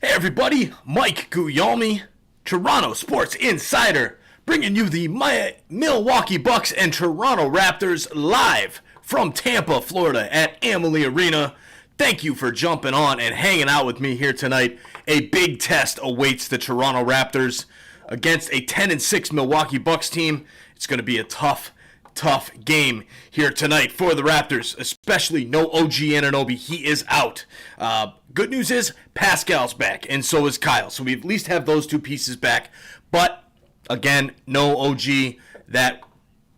Hey everybody, Mike Guglielmi, Toronto Sports Insider, bringing you the Milwaukee Bucks and Toronto Raptors live from Tampa, Florida at Amalie Arena. Thank you for jumping on and hanging out with me here tonight. A big test awaits the Toronto Raptors against a 10-6 Milwaukee Bucks team. It's going to be a tough game here tonight for the Raptors, especially no OG Anunoby. He is out. Good news is Pascal's back, and so is Kyle. So we at least have those two pieces back. But, again, no OG. That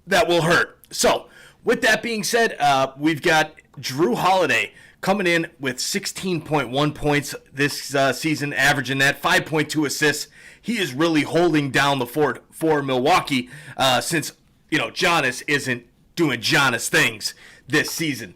will hurt. So, with that being said, we've got Drew Holiday coming in with 16.1 points this season, averaging that, 5.2 assists. He is really holding down the fort for Milwaukee since Giannis isn't doing Giannis things this season.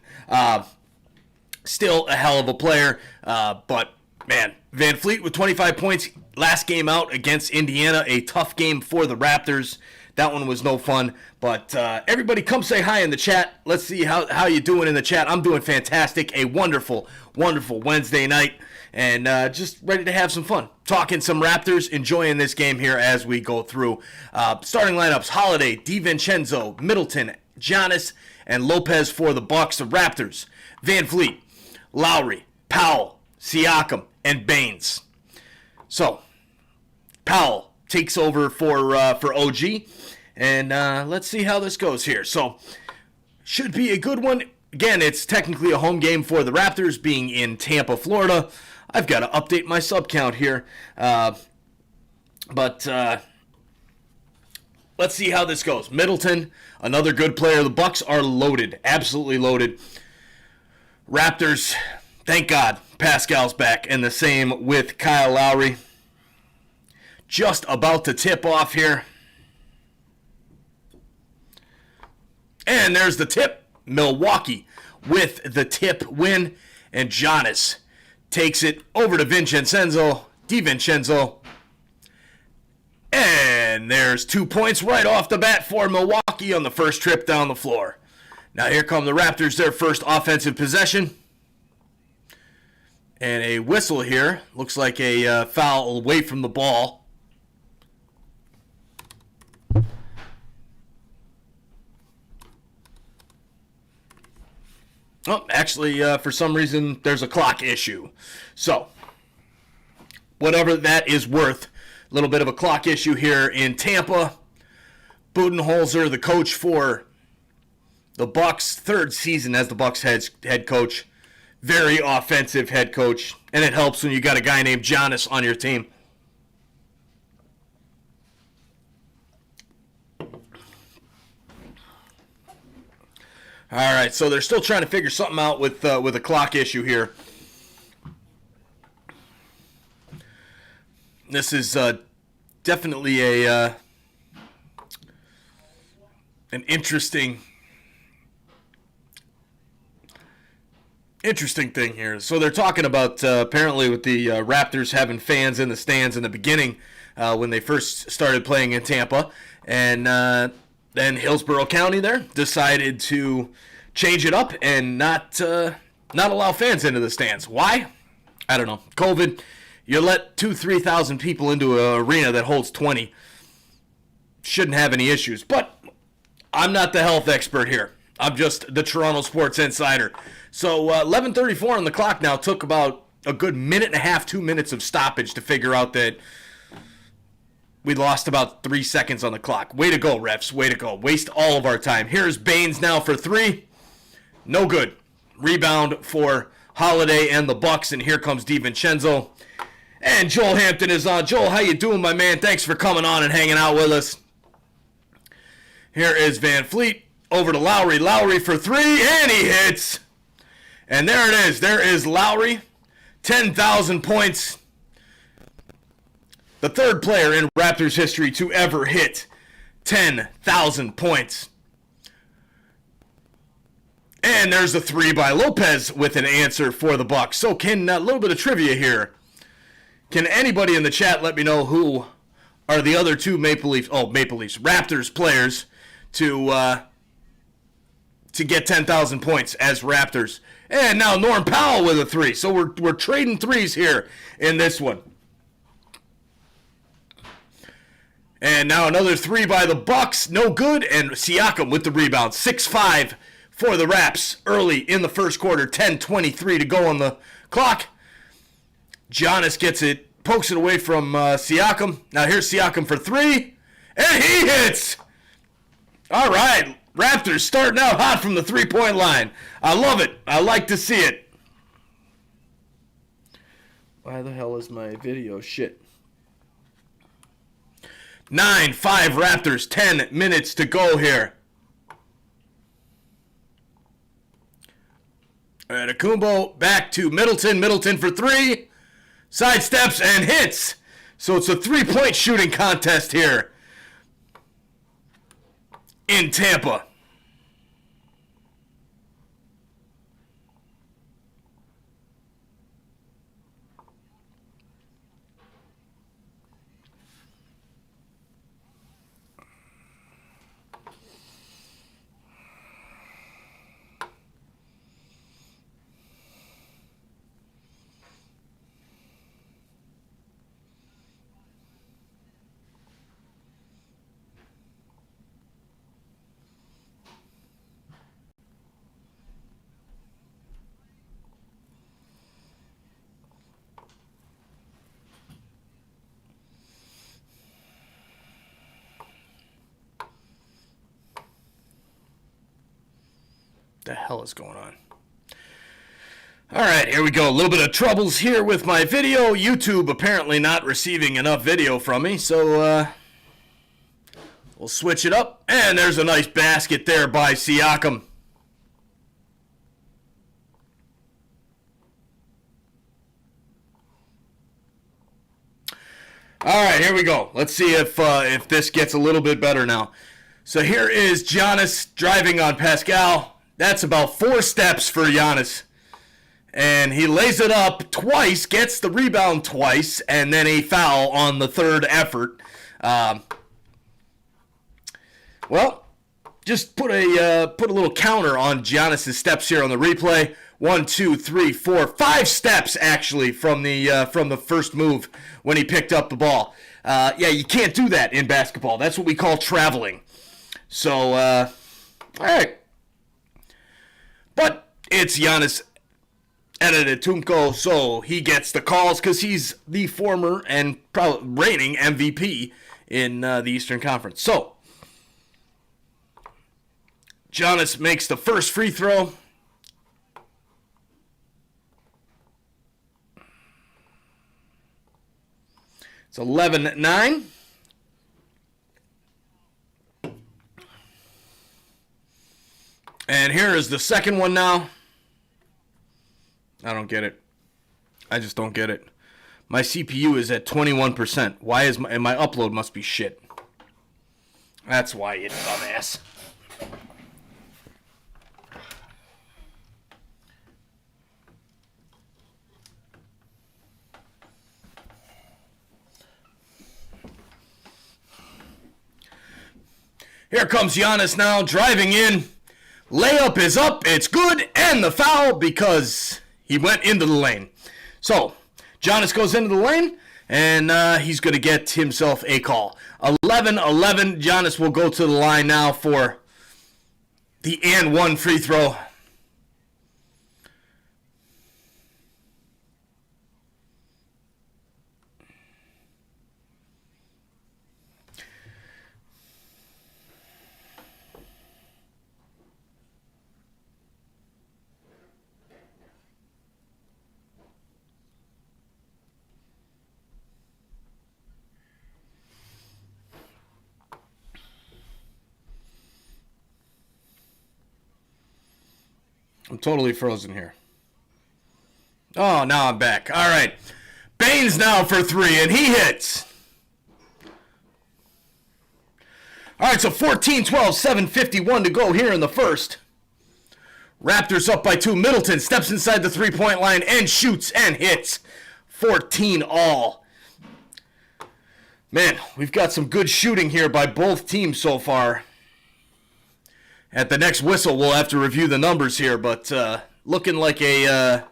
Still a hell of a player, but, man, Van Fleet with 25 points last game out against Indiana, a tough game for the Raptors. That one was no fun, but everybody come say hi in the chat. Let's see how you doing in the chat. I'm doing fantastic. A wonderful, wonderful Wednesday night, and just ready to have some fun. Talking some Raptors, enjoying this game here as we go through. Starting lineups, Holiday, DiVincenzo, Middleton, Giannis, and Lopez for the Bucks. The Raptors, Van Fleet, Lowry, Powell, Siakam, and Baines. So, Powell takes over for OG, and let's see how this goes here. So, should be a good one. Again, it's technically a home game for the Raptors, being in Tampa, Florida. I've got to update my sub count here, but let's see how this goes. Middleton, another good player. The Bucks are loaded, absolutely loaded. Raptors, thank God, Pascal's back, and the same with Kyle Lowry. Just about to tip off here. And there's the tip. Milwaukee with the tip win, and Giannis takes it over to DiVincenzo. And there's 2 points right off the bat for Milwaukee on the first trip down the floor. Now here come the Raptors, their first offensive possession. And a whistle here. Looks like a foul away from the ball. Oh, actually, for some reason, there's a clock issue. So, whatever that is worth, a little bit of a clock issue here in Tampa. Budenholzer, the coach for the Bucks, third season as the Bucks head coach. Very offensive head coach, and it helps when you got a guy named Giannis on your team. All right, so they're still trying to figure something out with a clock issue here. This is definitely an interesting thing here. So they're talking about apparently with the Raptors having fans in the stands in the beginning when they first started playing in Tampa, and Then Hillsborough County there decided to change it up and not allow fans into the stands. Why? I don't know. COVID. You let 2,000-3,000 people into an arena that holds 20. Shouldn't have any issues. But I'm not the health expert here. I'm just the Toronto Sports Insider. So 11:34 on the clock now. Took about a good minute and a half, 2 minutes of stoppage to figure out that we lost about 3 seconds on the clock. Way to go, refs. Way to go. Waste all of our time. Here's Baines now for three. No good. Rebound for Holiday and the Bucks, and here comes DiVincenzo. And Joel Hampton is on. Joel, how you doing, my man? Thanks for coming on and hanging out with us. Here is Van Fleet over to Lowry. Lowry for three, and he hits. And there it is. There is Lowry. 10,000 points. The third player in Raptors history to ever hit 10,000 points. And there's a three by Lopez with an answer for the Bucks. So can a little bit of trivia here. Can anybody in the chat let me know who are the other two Raptors players to get 10,000 points as Raptors? And now Norm Powell with a three. So we're trading threes here in this one. And now another three by the Bucks. No good. And Siakam with the rebound. 6-5 for the Raps early in the first quarter. 10:23 to go on the clock. Giannis gets it, pokes it away from Siakam. Now here's Siakam for three. And he hits. All right. Raptors starting out hot from the three-point line. I love it. I like to see it. Why the hell is my video shit? 9-5 Raptors. 10 minutes to go here. And Akumbo back to Middleton. Middleton for three. Sidesteps and hits. So it's a three-point shooting contest here in Tampa. The hell is going on? All right, here we go. A little bit of troubles here with my video. YouTube apparently not receiving enough video from me, so we'll switch it up. And there's a nice basket there by Siakam. All right, here we go. Let's see if this gets a little bit better now. So here is Giannis driving on Pascal. That's about 4 steps for Giannis. And he lays it up twice, gets the rebound twice, and then a foul on the third effort. Well, just put a little counter on Giannis' steps here on the replay. 1, 2, 3, 4, 5 steps actually from the first move when he picked up the ball. Yeah, you can't do that in basketball. That's what we call traveling. So, all right. But it's Giannis Antetokounmpo, so he gets the calls because he's the former and reigning MVP in the Eastern Conference. So, Giannis makes the first free throw. It's 11-9. And here is the second one now. I don't get it. I just don't get it. My CPU is at 21%. Why is my upload must be shit. That's why, you dumbass. Here comes Giannis now, driving in. Layup is up, it's good, and the foul because he went into the lane. So, Giannis goes into the lane, and he's going to get himself a call. 11-11, Giannis will go to the line now for the and one free throw. I'm totally frozen here. Oh, now I'm back. All right. Baines now for three, and he hits. All right, so 14-12, 7:51 to go here in the first. Raptors up by 2. Middleton steps inside the three-point line and shoots and hits. 14 all. Man, we've got some good shooting here by both teams so far. At the next whistle, we'll have to review the numbers here, but looking like a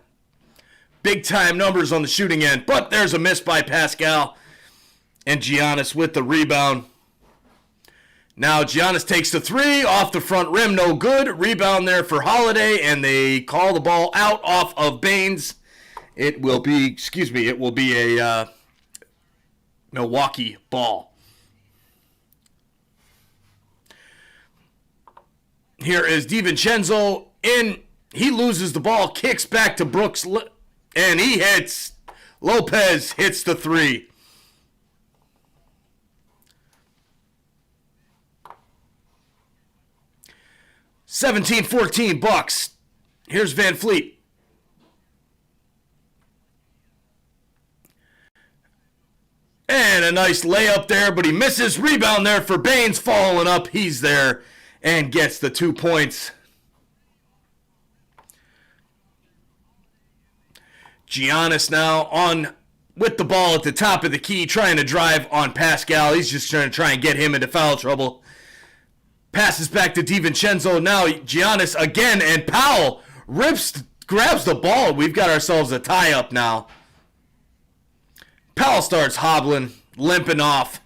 big-time numbers on the shooting end. But there's a miss by Pascal, and Giannis with the rebound. Now Giannis takes the three off the front rim, no good. Rebound there for Holiday, and they call the ball out off of Baines. It will be a Milwaukee ball. Here is DiVincenzo in. He loses the ball, kicks back to Brooks, and he hits. Lopez hits the three. 17-14 Bucks. Here's Van Fleet. And a nice layup there, but he misses. Rebound there for Baines, following up. He's there and gets the 2 points. Giannis now on with the ball at the top of the key, trying to drive on Pascal. He's just trying to get him into foul trouble. Passes back to DiVincenzo. Now Giannis again, and Powell grabs the ball. We've got ourselves a tie-up now. Powell starts hobbling, limping off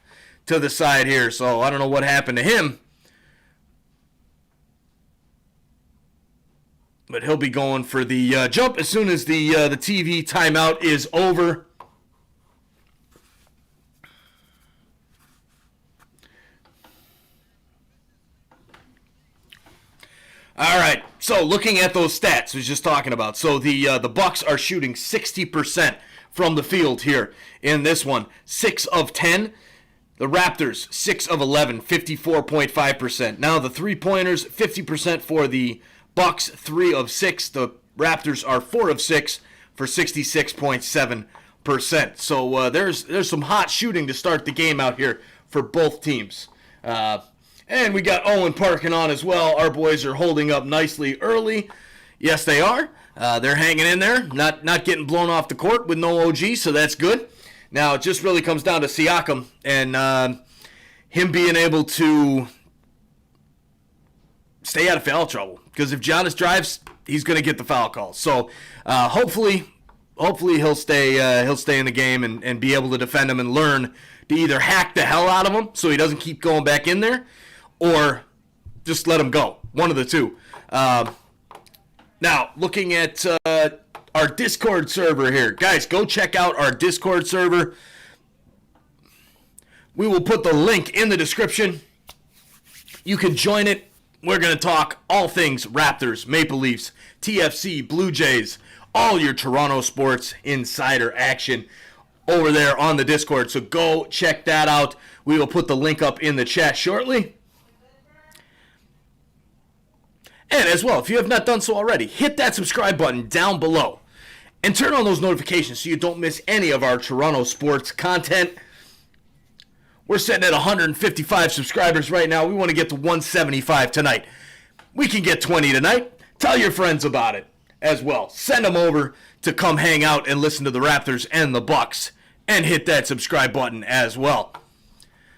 to the side here, so I don't know what happened to him. But he'll be going for the jump as soon as the TV timeout is over. All right, so looking at those stats I was just talking about. So the Bucks are shooting 60% from the field here in this one. 6 of 10. The Raptors, 6 of 11, 54.5%. Now the three-pointers, 50% for the Bucks, 3 of 6. The Raptors are 4 of 6 for 66.7%. So there's some hot shooting to start the game out here for both teams. And we got Owen Parkin on as well. Our boys are holding up nicely early. Yes, they are. They're hanging in there, not getting blown off the court with no OG, so that's good. Now it just really comes down to Siakam and him being able to stay out of foul trouble. Because if Giannis drives, he's going to get the foul call. So hopefully he'll stay in the game and be able to defend him and learn to either hack the hell out of him so he doesn't keep going back in there, or just let him go. One of the two. Now, looking at our Discord server here. Guys, go check out our Discord server. We will put the link in the description. You can join it. We're going to talk all things Raptors, Maple Leafs, TFC, Blue Jays, all your Toronto sports insider action over there on the Discord. So go check that out. We will put the link up in the chat shortly. And as well, if you have not done so already, hit that subscribe button down below and turn on those notifications so you don't miss any of our Toronto sports content. We're sitting at 155 subscribers right now. We want to get to 175 tonight. We can get 20 tonight. Tell your friends about it as well. Send them over to come hang out and listen to the Raptors and the Bucks, and hit that subscribe button as well.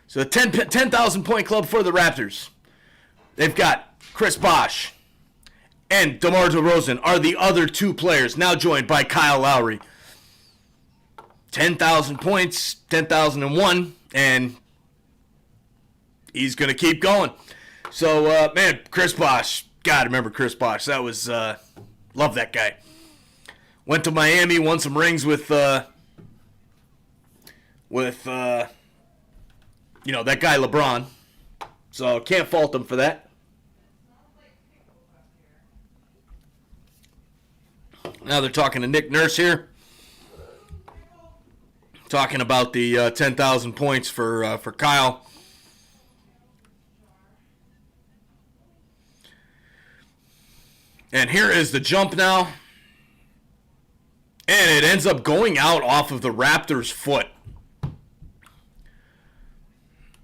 So the 10,000 point club for the Raptors. They've got Chris Bosh and DeMar DeRozan are the other two players, now joined by Kyle Lowry. 10,000 points, 10,001, and he's going to keep going. So, man, Chris Bosh. God, remember Chris Bosh. That was, love that guy. Went to Miami, won some rings with that guy LeBron. So, can't fault him for that. Now they're talking to Nick Nurse here. Talking about the 10,000 points for Kyle. And here is the jump now. And it ends up going out off of the Raptors' foot.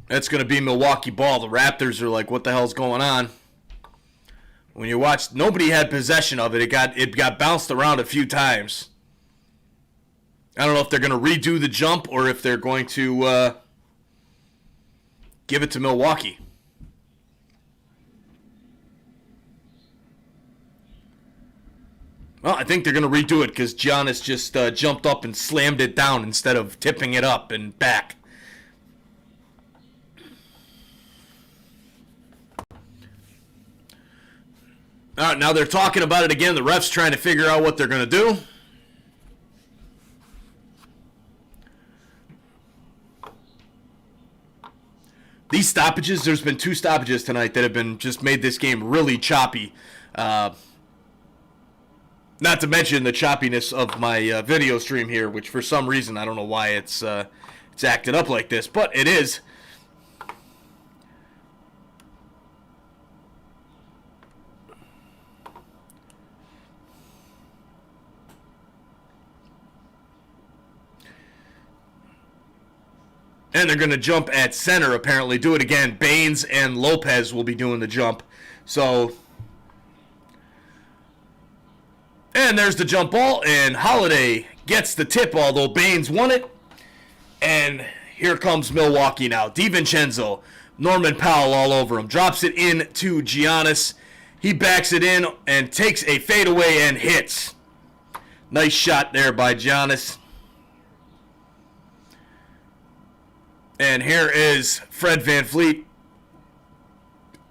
That's going to be Milwaukee ball. The Raptors are like, what the hell's going on? When you watch, nobody had possession of it. It got bounced around a few times. I don't know if they're going to redo the jump or if they're going to give it to Milwaukee. Well, I think they're going to redo it because Giannis just jumped up and slammed it down instead of tipping it up and back. All right, now they're talking about it again. The ref's trying to figure out what they're going to do. These stoppages, there's been 2 stoppages tonight that have been just made this game really choppy. Not to mention the choppiness of my video stream here, which for some reason, I don't know why it's acted up like this, but it is. And they're going to jump at center, apparently. Do it again. Baines and Lopez will be doing the jump. So, and there's the jump ball, and Holiday gets the tip, although Baines won it. And here comes Milwaukee now. DiVincenzo, Norman Powell all over him. Drops it in to Giannis. He backs it in and takes a fadeaway and hits. Nice shot there by Giannis. And here is Fred VanVleet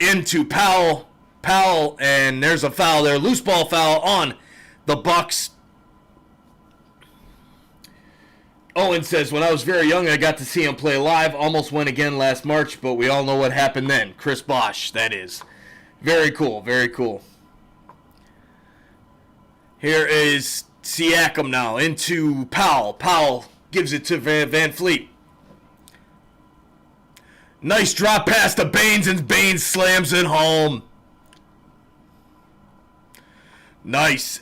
into Powell. Powell, and there's a foul there. Loose ball foul on the Bucks. Owen says, when I was very young, I got to see him play live. Almost went again last March, but we all know what happened then. Chris Bosh, that is. Very cool, very cool. Here is Siakam now into Powell. Powell gives it to VanVleet. Nice drop pass to Baines, and Baines slams it home. Nice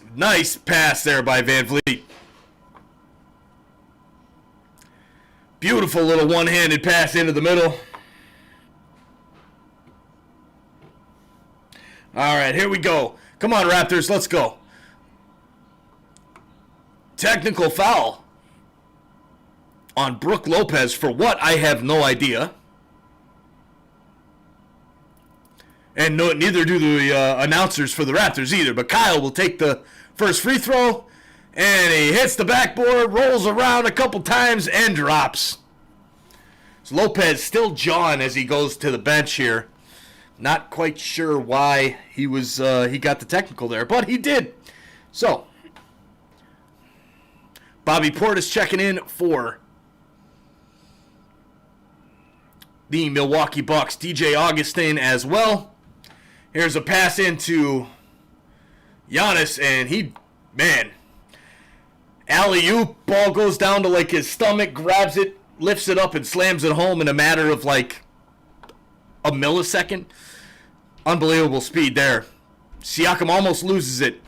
pass there by VanVleet. Beautiful little one-handed pass into the middle. All right, here we go. Come on, Raptors, let's go. Technical foul on Brook Lopez for what? I have no idea. And no, neither do the announcers for the Raptors either. But Kyle will take the first free throw. And he hits the backboard, rolls around a couple times, and drops. So Lopez still jawing as he goes to the bench here. Not quite sure why he got the technical there, but he did. So, Bobby Portis checking in for the Milwaukee Bucks. DJ Augustin as well. Here's a pass into Giannis, and alley-oop, ball goes down to like his stomach, grabs it, lifts it up, and slams it home in a matter of like a millisecond. Unbelievable speed there. Siakam almost loses it.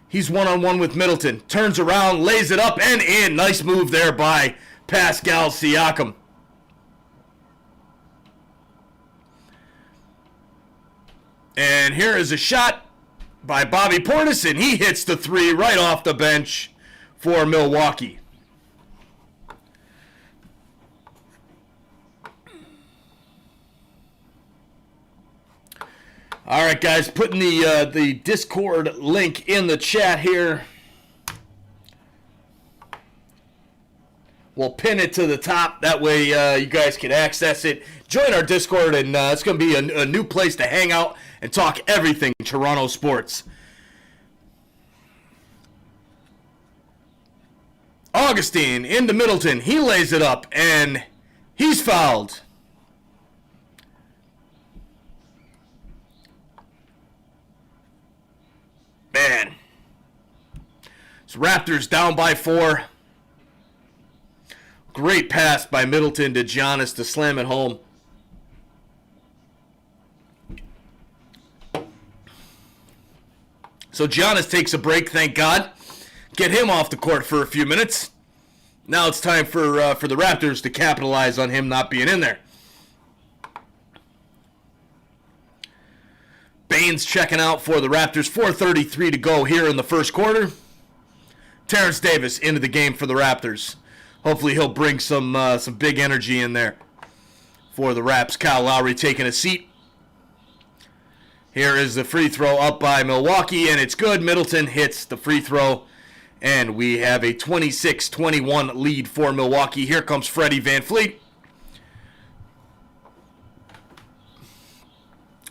He's one-on-one with Middleton. Turns around, lays it up, and in. Nice move there by Pascal Siakam. And here is a shot by Bobby Portis, and he hits the 3 right off the bench for Milwaukee. All right, guys, putting the Discord link in the chat here. We'll pin it to the top. That way you guys can access it. Join our Discord, and it's going to be a new place to hang out and talk everything Toronto sports. Augustine into Middleton. He lays it up, and he's fouled. Man. So Raptors down by 4. Great pass by Middleton to Giannis to slam it home. So Giannis takes a break, thank God. Get him off the court for a few minutes. Now it's time for the Raptors to capitalize on him not being in there. Baines checking out for the Raptors. 4:33 to go here in the first quarter. Terrence Davis into the game for the Raptors. Hopefully he'll bring some big energy in there for the Raps. Kyle Lowry taking a seat. Here is the free throw up by Milwaukee, and it's good. Middleton hits the free throw, and we have a 26-21 lead for Milwaukee. Here comes Freddie VanVleet.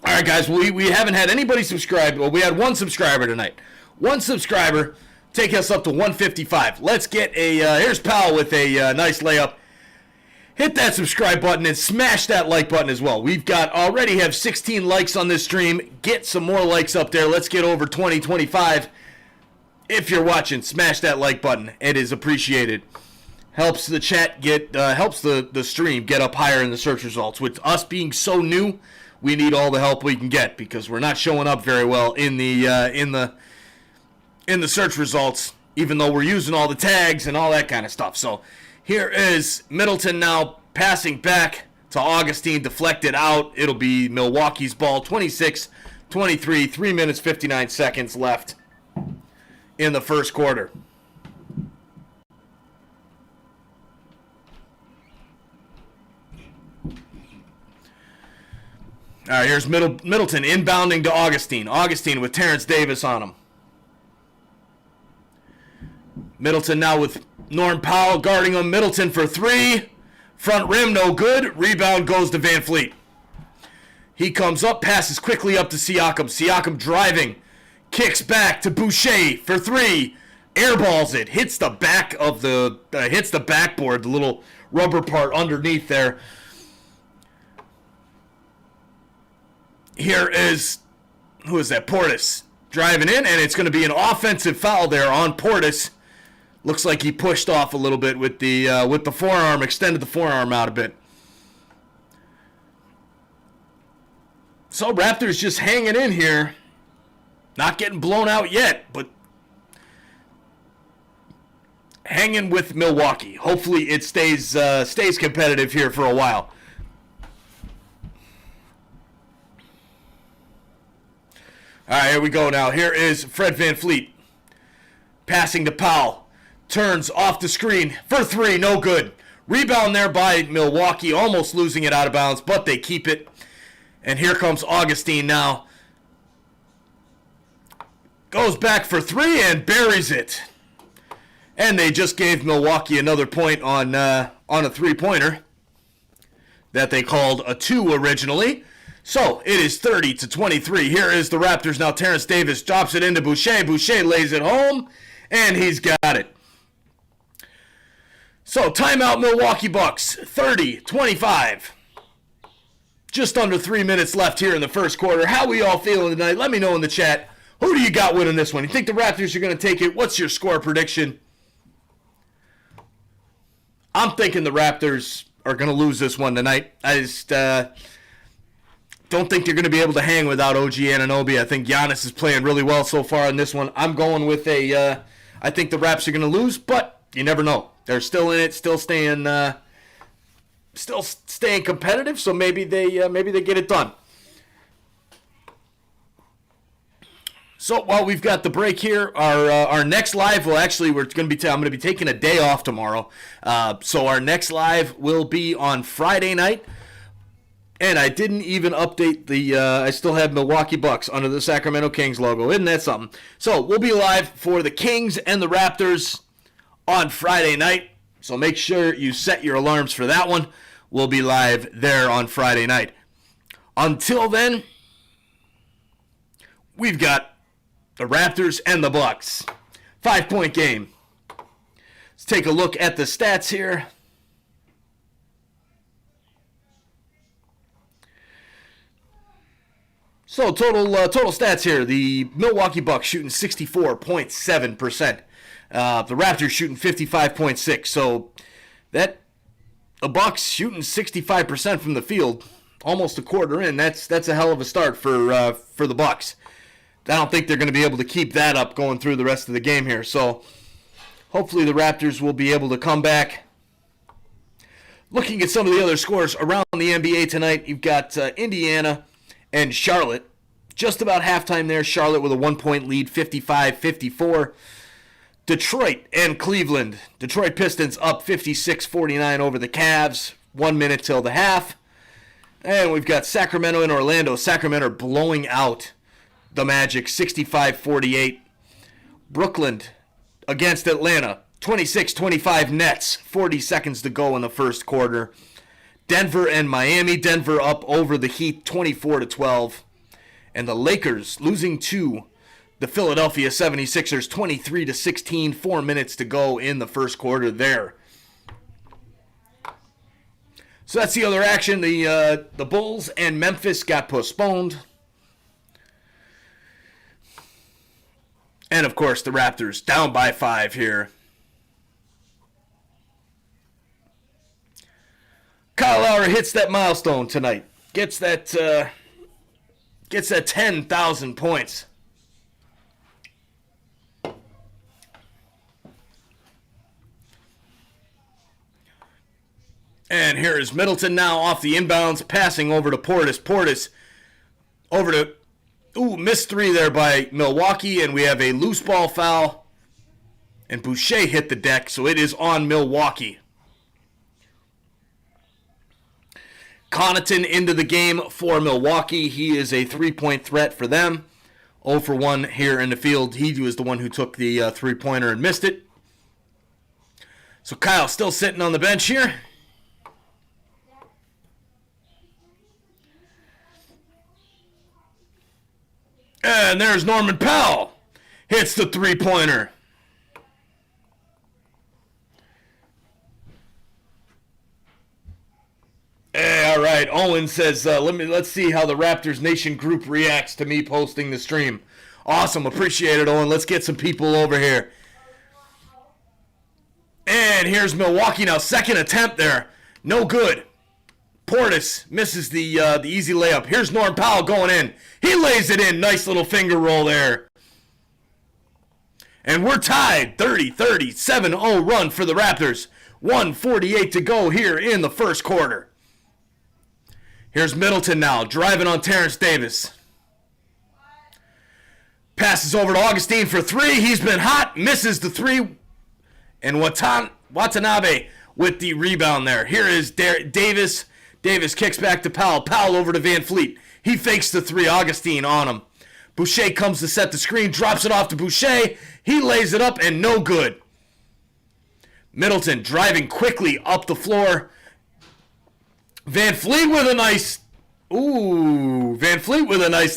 All right, guys, we haven't had anybody subscribe. Well, we had one subscriber tonight. One subscriber, take us up to 155. Let's get here's Powell with a nice layup. Hit that subscribe button and smash that like button as well. We've already have 16 likes on this stream. Get some more likes up there. Let's get over 20, 25. If you're watching, smash that like button. It is appreciated. Helps the chat helps the stream get up higher in the search results. With us being so new, we need all the help we can get because we're not showing up very well in the search results, even though we're using all the tags and all that kind of stuff. So here is Middleton now passing back to Augustine, deflected out. It'll be Milwaukee's ball. 26-23, 3 minutes 59 seconds left in the first quarter. All right, here's Middleton inbounding to Augustine. Augustine with Terrence Davis on him. Middleton now with Norm Powell guarding him. Middleton for 3. Front rim, no good. Rebound goes to VanVleet. He comes up, passes quickly up to Siakam. Siakam driving. Kicks back to Boucher for 3. Airballs it. Hits the back of hits the backboard, the little rubber part underneath there. Here is, who is that? Portis driving in, and it's going to be an offensive foul there on Portis. Looks like he pushed off a little bit with the forearm, extended the forearm out a bit. So Raptors just hanging in here, not getting blown out yet, but hanging with Milwaukee. Hopefully it stays competitive here for a while. All right, here we go now. Here is Fred VanVleet passing to Powell. Turns off the screen for 3, no good. Rebound there by Milwaukee, almost losing it out of bounds, but they keep it. And here comes Augustine now. Goes back for 3 and buries it. And they just gave Milwaukee another point on a three-pointer that they called a 2 originally. So it is 30-23. Here is the Raptors now. Terrence Davis drops it into Boucher. Boucher lays it home, and he's got it. So timeout Milwaukee Bucks, 30-25. Just under 3 minutes left here in the first quarter. How we all feeling tonight? Let me know in the chat. Who do you got winning this one? You think the Raptors are going to take it? What's your score prediction? I'm thinking the Raptors are going to lose this one tonight. I just don't think they're going to be able to hang without OG Anunoby. I think Giannis is playing really well so far in this one. I'm going with I think the Raps are going to lose, but you never know. They're still in it, still staying competitive. So maybe they get it done. So while we've got the break here, our next live will actually I'm going to be taking a day off tomorrow. So our next live will be on Friday night. And I didn't even update the, I still have Milwaukee Bucks under the Sacramento Kings logo. Isn't that something? So we'll be live for the Kings and the Raptors on Friday night. So make sure you set your alarms for that one. We'll be live there on Friday night. Until then, we've got the Raptors and the Bucks. 5-point game. Let's take a look at the stats here. So total stats here. The Milwaukee Bucks shooting 64.7%. The Raptors shooting 55.6%. So the Bucks shooting 65% from the field, almost a quarter in. That's a hell of a start for the Bucks. I don't think they're going to be able to keep that up going through the rest of the game here. So hopefully the Raptors will be able to come back. Looking at some of the other scores around the NBA tonight, you've got Indiana and Charlotte. Just about halftime there. Charlotte with a 1-point lead, 55-54. Detroit and Cleveland. Detroit Pistons up 56-49 over the Cavs. 1 minute till the half. And we've got Sacramento and Orlando. Sacramento blowing out the Magic, 65-48. Brooklyn against Atlanta, 26-25 Nets. 40 seconds to go in the first quarter. Denver and Miami. Denver up over the Heat, 24-12. And the Lakers losing to the Philadelphia 76ers, 23-16. 4 minutes to go in the first quarter there. So that's the other action. The Bulls and Memphis got postponed. And, of course, the Raptors down by 5 here. Kyle Lowry hits that milestone tonight. Gets that 10,000 points. And here is Middleton now off the inbounds, passing over to Portis. Portis over to, missed 3 there by Milwaukee, and we have a loose ball foul. And Boucher hit the deck, so it is on Milwaukee. Connaughton into the game for Milwaukee. He is a 3-point threat for them. 0 for 1 here in the field. He was the one who took the 3-pointer and missed it. So Kyle still sitting on the bench here. And there's Norman Powell. Hits the 3-pointer. All right. Owen says, let's see how the Raptors Nation group reacts to me posting the stream. Awesome. Appreciate it, Owen. Let's get some people over here. And here's Milwaukee now. Second attempt there. No good. Portis misses the easy layup. Here's Norm Powell going in. He lays it in. Nice little finger roll there. And we're tied. 30-30, 7-0 run for the Raptors. 1:48 to go here in the first quarter. Here's Middleton now, driving on Terrence Davis. Passes over to Augustine for 3. He's been hot. Misses the 3. And Watanabe with the rebound there. Here is Davis. Davis kicks back to Powell. Powell over to Van Fleet. He fakes the 3. Augustine on him. Boucher comes to set the screen. Drops it off to Boucher. He lays it up and no good. Middleton driving quickly up the floor. Van Fleet with a nice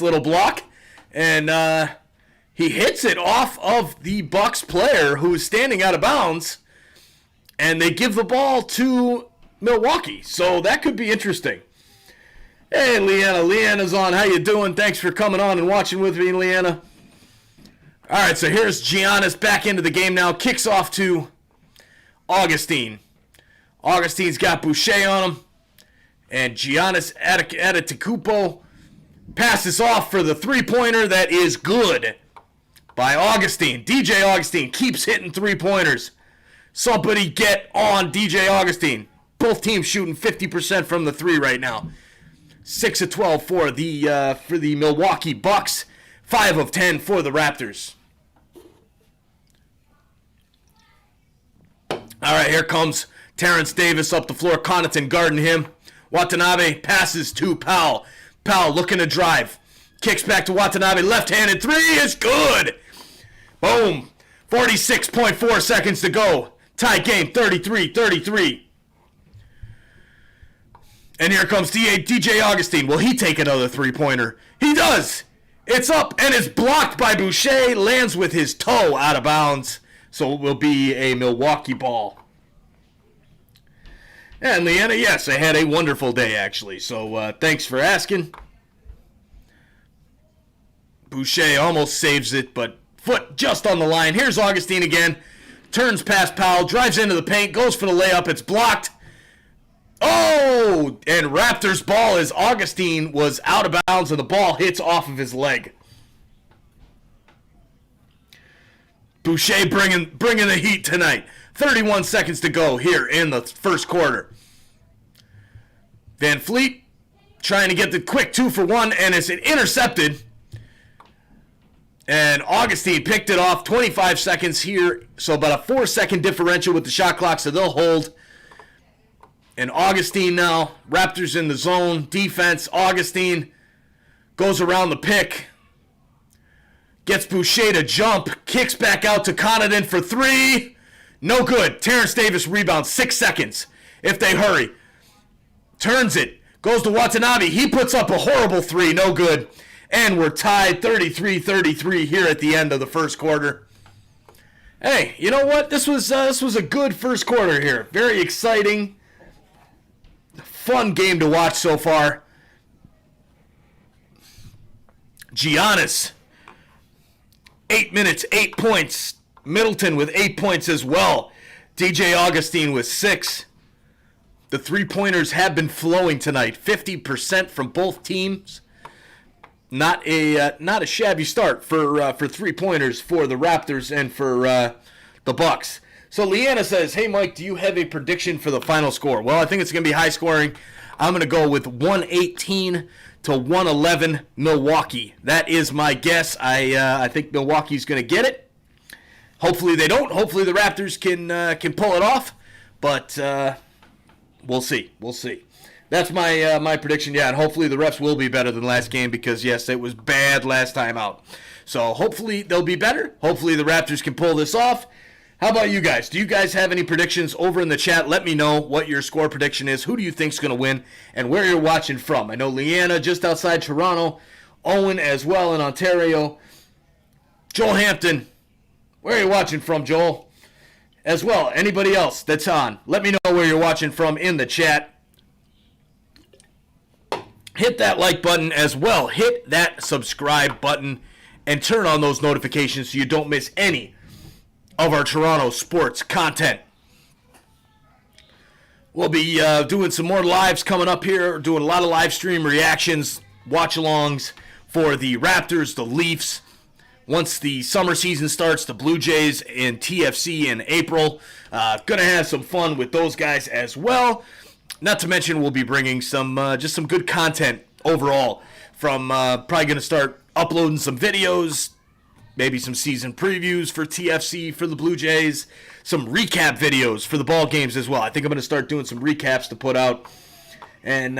little block. And he hits it off of the Bucks player who is standing out of bounds. And they give the ball to Milwaukee. So that could be interesting. Hey, Leanna. Leanna's on. How you doing? Thanks for coming on and watching with me, Leanna. All right, so here's Giannis back into the game now. Kicks off to Augustine. Augustine's got Boucher on him. And Giannis Antetokounmpo passes off for the 3-pointer. That is good by Augustine. DJ Augustine keeps hitting 3-pointers. Somebody get on DJ Augustine. Both teams shooting 50% from the 3 right now. 6 of 12 for the Milwaukee Bucks. 5 of 10 for the Raptors. All right, here comes Terrence Davis up the floor. Connaughton guarding him. Watanabe passes to Powell. Powell looking to drive. Kicks back to Watanabe. Left-handed three is good. Boom. 46.4 seconds to go. Tie game 33-33. And here comes DJ Augustine. Will he take another three-pointer? He does. It's up and it's blocked by Boucher. Lands with his toe out of bounds. So it will be a Milwaukee ball. And Leanna, yes, I had a wonderful day, actually. So thanks for asking. Boucher almost saves it, but foot just on the line. Here's Augustine again. Turns past Powell, drives into the paint, goes for the layup. It's blocked. Oh! And Raptors ball as Augustine was out of bounds and the ball hits off of his leg. Boucher bringing the heat tonight. 31 seconds to go here in the first quarter. Van Fleet trying to get the quick 2-for-1, and it's intercepted. And Augustine picked it off. 25 seconds here, so about a 4-second differential with the shot clock, so they'll hold. And Augustine now, Raptors in the zone, defense. Augustine goes around the pick. Gets Boucher to jump, kicks back out to Connaughton for three. No good. Terrence Davis rebounds, 6 seconds if they hurry. Turns it, goes to Watanabe. He puts up a horrible three, no good. And we're tied 33-33 here at the end of the first quarter. Hey, you know what? This was a good first quarter here. Very exciting. Fun game to watch so far. Giannis, 8 minutes, 8 points. Middleton with 8 points as well. DJ Augustine with 6. The three-pointers have been flowing tonight. 50% from both teams. Not a shabby start for three-pointers for the Raptors and for the Bucks. So Leanna says, hey, Mike, do you have a prediction for the final score? Well, I think it's going to be high scoring. I'm going to go with 118 to 111 Milwaukee. That is my guess. I think Milwaukee's going to get it. Hopefully they don't. Hopefully the Raptors can pull it off. But we'll see. We'll see. That's my prediction. Yeah, and hopefully the refs will be better than last game because, yes, it was bad last time out. So hopefully they'll be better. Hopefully the Raptors can pull this off. How about you guys? Do you guys have any predictions over in the chat? Let me know what your score prediction is. Who do you think's going to win and where you're watching from? I know Leanna just outside Toronto. Owen as well in Ontario. Joel Hampton. Where are you watching from, Joel? As well, anybody else that's on. Let me know where you're watching from in the chat. Hit that like button as well. Hit that subscribe button and turn on those notifications so you don't miss any of our Toronto sports content. We'll be doing some more lives coming up here, doing a lot of live stream reactions, watch-alongs for the Raptors, the Leafs. Once the summer season starts, the Blue Jays and TFC in April. Gonna have some fun with those guys as well. Not to mention we'll be bringing some just some good content overall from probably going to start uploading some videos, maybe some season previews for TFC for the Blue Jays, some recap videos for the ball games as well. I think I'm going to start doing some recaps to put out. And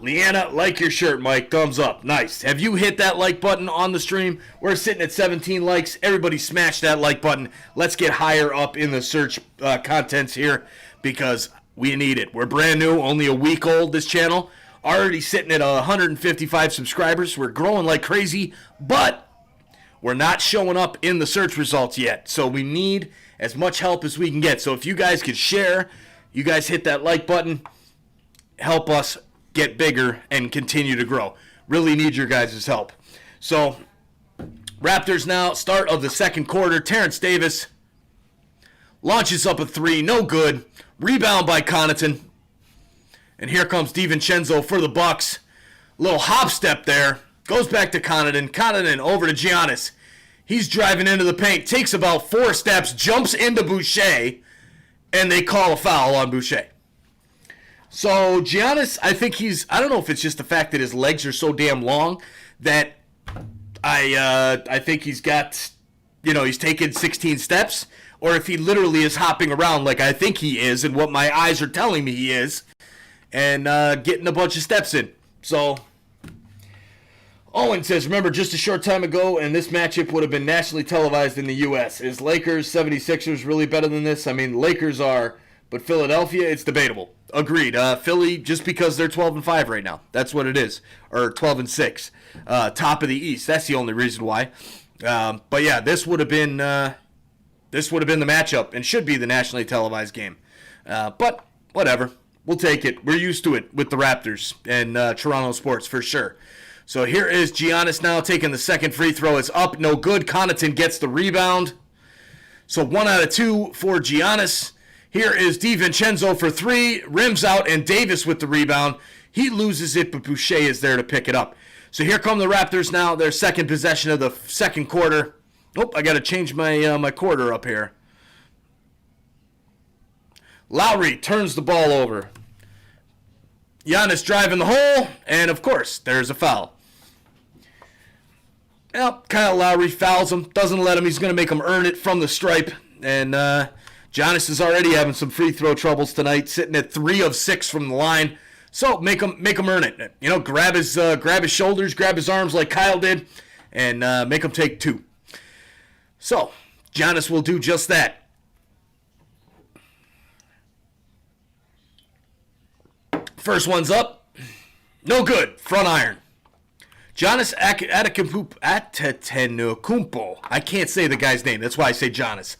Leanna, like your shirt, Mike. Thumbs up. Nice. Have you hit that like button on the stream? We're sitting at 17 likes. Everybody smash that like button. Let's get higher up in the search contents here because we need it. We're brand new, only a week old, this channel. Already sitting at 155 subscribers. We're growing like crazy, but we're not showing up in the search results yet. So we need as much help as we can get. So if you guys could share, you guys hit that like button, help us get bigger and continue to grow. Really need your guys' help. So Raptors now, start of the second quarter. Terrence Davis launches up a three, no good. Rebound by Connaughton. And here comes DiVincenzo for the Bucks. Little hop step there. Goes back to Connaughton. Connaughton over to Giannis. He's driving into the paint. Takes about 4 steps. Jumps into Boucher. And they call a foul on Boucher. So Giannis, I don't know if it's just the fact that his legs are so damn long that I think he's got, he's taken 16 steps. Or if he literally is hopping around like I think he is and what my eyes are telling me he is. and getting a bunch of steps in. So Owen says, remember just a short time ago, and this matchup would have been nationally televised in the U.S. Is Lakers 76ers really better than this? I mean, Lakers are, but Philadelphia, it's debatable. Agreed. Philly, just because they're 12-5 right now. That's what it is. Or 12-6. Top of the East. That's the only reason why. But yeah, this would have been the matchup and should be the nationally televised game. But whatever. We'll take it. We're used to it with the Raptors and Toronto sports for sure. So here is Giannis now taking the second free throw. It's up, no good. Connaughton gets the rebound. So 1 out of 2 for Giannis. Here is DiVincenzo for 3. Rims out, and Davis with the rebound. He loses it, but Boucher is there to pick it up. So here come the Raptors now. Their second possession of the second quarter. Oh, I got to change my quarter up here. Lowry turns the ball over. Giannis driving the hole, and of course, there's a foul. Well, Kyle Lowry fouls him, doesn't let him. He's going to make him earn it from the stripe. And Giannis is already having some free throw troubles tonight, sitting at 3 of 6 from the line. So make him earn it. You know, grab his shoulders, grab his arms like Kyle did, and make him take 2. So Giannis will do just that. First one's up. No good. Front iron. Giannis Antetokounmpo. I can't say the guy's name. That's why I say Giannis.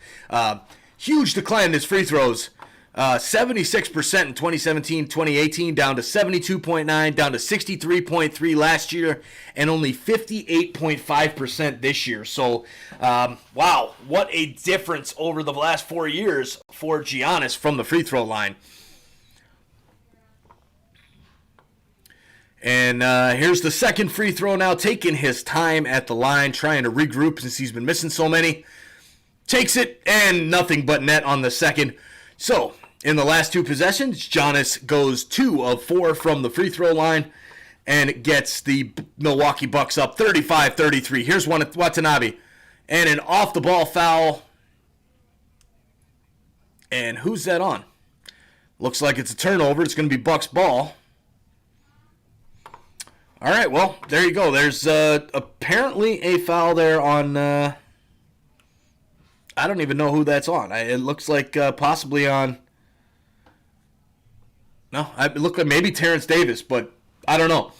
Huge decline in his free throws. 76% in 2017-2018, down to 72.9, down to 63.3 last year, and only 58.5% this year. So, wow, what a difference over the last 4 years for Giannis from the free throw line. And here's the second free throw now, taking his time at the line, trying to regroup since he's been missing so many. Takes it, and nothing but net on the second. So, in the last 2 possessions, Giannis goes 2 of 4 from the free throw line and gets the Milwaukee Bucks up 35-33. Here's one at Watanabe. And an off-the-ball foul. And who's that on? Looks like it's a turnover. It's going to be Bucks ball. All right, well, there you go. There's apparently a foul there on, I don't even know who that's on. It looks like possibly on, no, it looked like maybe Terrence Davis, but I don't know.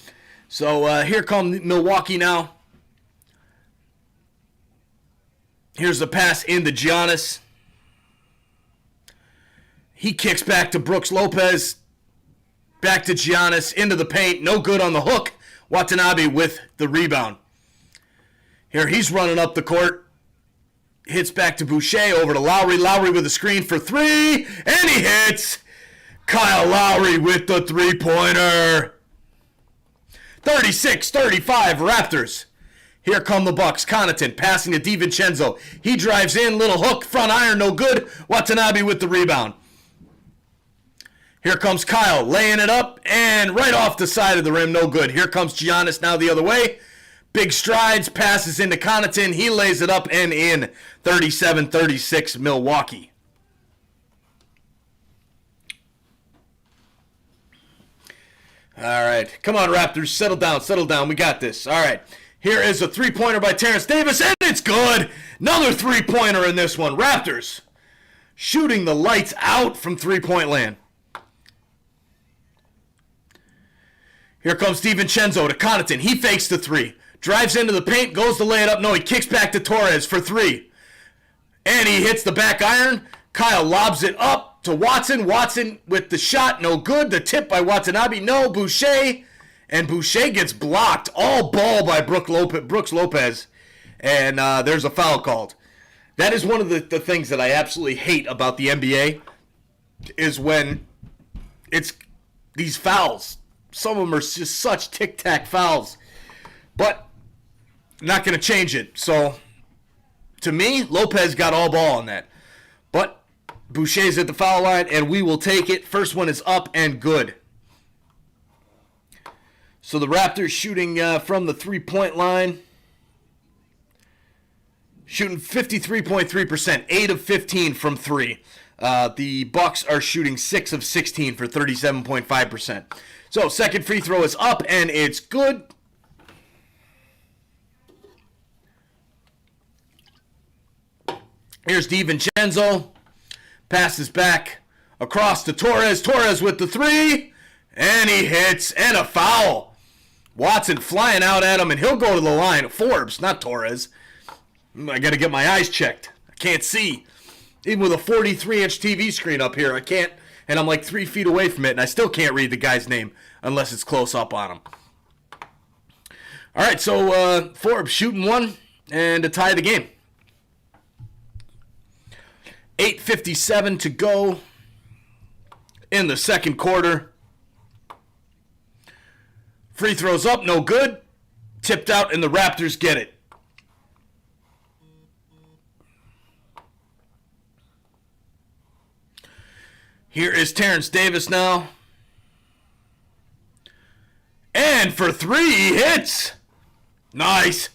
So here come Milwaukee now. Here's the pass into Giannis. He kicks back to Brooks Lopez. Back to Giannis, into the paint. No good on the hook. Watanabe with the rebound. Here he's running up the court. Hits back to Boucher, over to Lowry. Lowry with a screen for 3, and he hits. Kyle Lowry with the three-pointer. 36-35 Raptors. Here come the Bucks. Connaughton passing to DiVincenzo. He drives in, little hook, front iron, no good. Watanabe with the rebound. Here comes Kyle, laying it up, and right off the side of the rim, no good. Here comes Giannis now the other way. Big strides, passes into Connaughton. He lays it up and in. 37-36 Milwaukee. All right. Come on, Raptors. Settle down. We got this. All right. Here is a three-pointer by Terrence Davis, and it's good. Another three-pointer in this one. Raptors shooting the lights out from three-point land. Here comes DiVincenzo to Connaughton. He fakes the 3. Drives into the paint, goes to lay it up. No, he kicks back to Torres for 3. And he hits the back iron. Kyle lobs it up to Watson. Watson with the shot, no good. The tip by Watanabe, no. Boucher. And Boucher gets blocked. All ball by Brooks Lopez. And there's a foul called. That is one of the things that I absolutely hate about the NBA is when it's these fouls. Some of them are just such tic-tac fouls. But not going to change it. So, to me, Lopez got all ball on that. But Boucher's at the foul line, and we will take it. First one is up and good. So the Raptors shooting from the three-point line. Shooting 53.3%, 8 of 15 from 3. The Bucks are shooting 6 of 16 for 37.5%. So second free throw is up, and it's good. Here's DiVincenzo. Passes back across to Torres. Torres with the three. And he hits. And a foul. Watson flying out at him, and he'll go to the line. Forbes, not Torres. I got to get my eyes checked. I can't see. Even with a 43-inch TV screen up here, I can't. And I'm like 3 feet away from it, and I still can't read the guy's name unless it's close up on him. All right, so Forbes shooting one and to tie the game. 8:57 to go in the second quarter. Free throws up, no good. Tipped out, and the Raptors get it. Here is Terrence Davis now. And for three, he hits. Nice.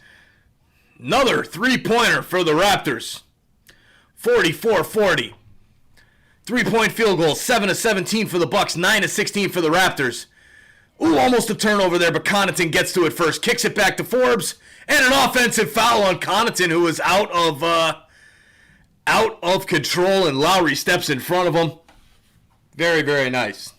Another three-pointer for the Raptors. 44-40. Three-point field goal, 7 of 17 for the Bucks, 9 of 16 for the Raptors. Ooh, almost a turnover there, but Connaughton gets to it first. Kicks it back to Forbes, and an offensive foul on Connaughton, who is out of control, and Lowry steps in front of him. Very, very nice.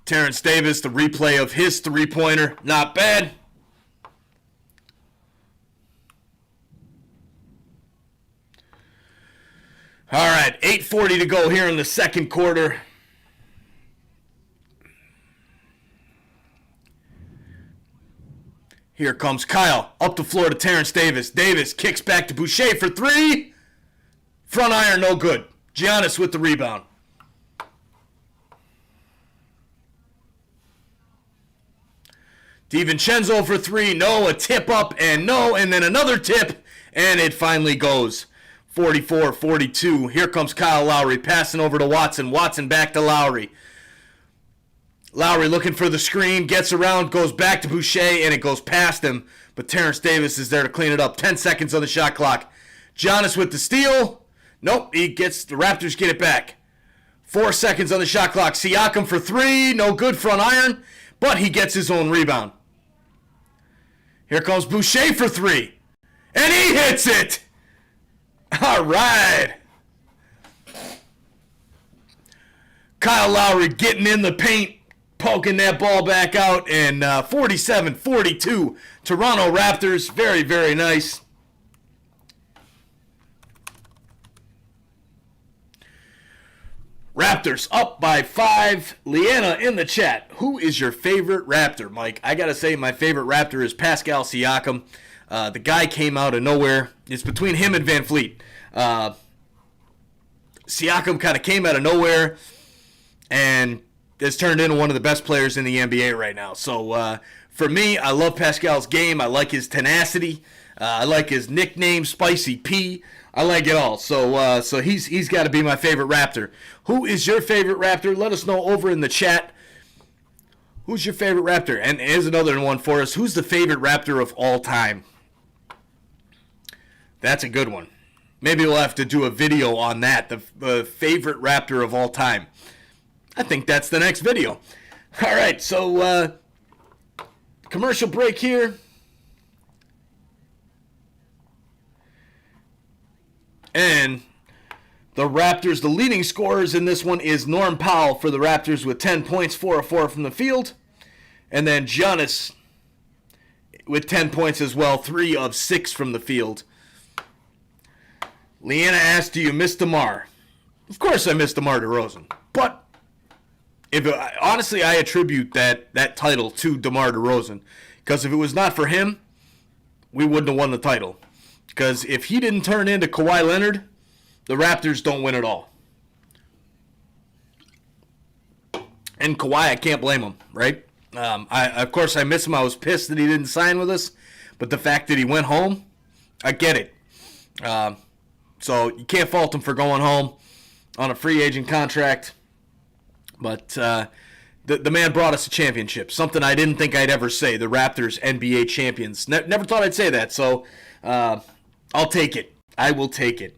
Terrence Davis, the replay of his three-pointer. Not bad. All right, 8:40 to go here in the second quarter. Here comes Kyle. Up the floor to Terrence Davis. Davis kicks back to Boucher for three. Front iron, no good. Giannis with the rebound. DiVincenzo for three. No, a tip up and no, and then another tip, and it finally goes. 44-42. Here comes Kyle Lowry passing over to Watson. Watson back to Lowry. Lowry looking for the screen, gets around, goes back to Boucher, and it goes past him. But Terrence Davis is there to clean it up. 10 seconds on the shot clock. Giannis with the steal. Nope, the Raptors get it back. 4 seconds on the shot clock. Siakam for three. No good, front iron, but he gets his own rebound. Here comes Boucher for three. And he hits it. All right. Kyle Lowry getting in the paint, poking that ball back out, and 47-42. Toronto Raptors, very, very nice. Raptors up by 5. Leanna in the chat. Who is your favorite Raptor, Mike? I got to say my favorite Raptor is Pascal Siakam. The guy came out of nowhere. It's between him and Van Fleet. Siakam kind of came out of nowhere and has turned into one of the best players in the NBA right now. So for me, I love Pascal's game. I like his tenacity. I like his nickname, Spicy P. I like it all. So he's got to be my favorite Raptor. Who is your favorite Raptor? Let us know over in the chat. Who's your favorite Raptor? And here's another one for us. Who's the favorite Raptor of all time? That's a good one. Maybe we'll have to do a video on that, the favorite Raptor of all time. I think that's the next video. All right, so commercial break here. And the Raptors, the leading scorers in this one is Norm Powell for the Raptors with 10 points, 4 of 4 from the field. And then Giannis with 10 points as well, 3 of 6 from the field. Leanna asked, do you miss DeMar? Of course I miss DeMar DeRozan. But honestly, I attribute that title to DeMar DeRozan. Because if it was not for him, we wouldn't have won the title. Because if he didn't turn into Kawhi Leonard, the Raptors don't win at all. And Kawhi, I can't blame him, right? Of course, I miss him. I was pissed that he didn't sign with us. But the fact that he went home, I get it. So you can't fault him for going home on a free agent contract. But The man brought us a championship, something I didn't think I'd ever say. The Raptors, NBA champions. Never thought I'd say that, so I'll take it. I will take it.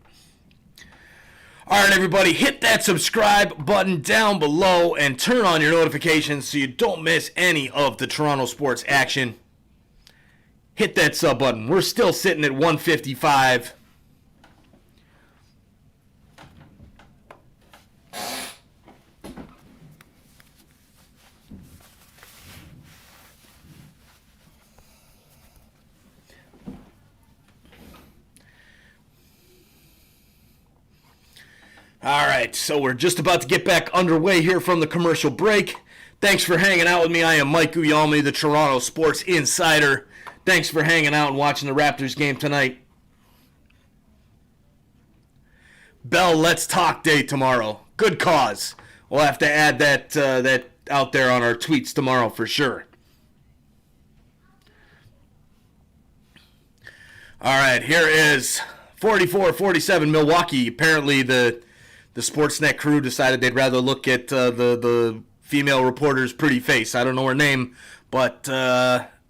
All right, everybody, hit that subscribe button down below and turn on your notifications so you don't miss any of the Toronto sports action. Hit that sub button. We're still sitting at 155. All right, so we're just about to get back underway here from the commercial break. Thanks for hanging out with me. I am Mike Guglielmi, the Toronto Sports Insider. Thanks for hanging out and watching the Raptors game tonight. Bell Let's Talk Day tomorrow. Good cause. We'll have to add that out there on our tweets tomorrow for sure. All right, here is 44-47 Milwaukee. Apparently the Sportsnet crew decided they'd rather look at the female reporter's pretty face. I don't know her name, but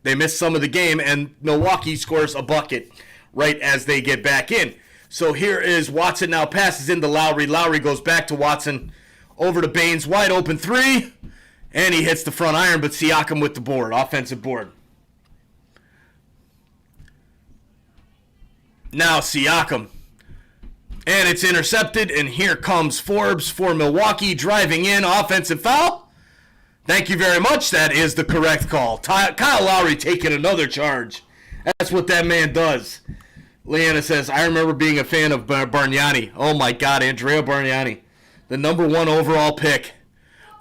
they missed some of the game, and Milwaukee scores a bucket right as they get back in. So here is Watson now passes into Lowry. Lowry goes back to Watson, over to Baines, wide open three, and he hits the front iron, but Siakam with the board, offensive board. Now Siakam. And it's intercepted, and here comes Forbes for Milwaukee, driving in, offensive foul. Thank you very much. That is the correct call. Kyle Lowry taking another charge. That's what that man does. Leanna says, I remember being a fan of Bargnani. Oh, my God, Andrea Bargnani. The number 1 overall pick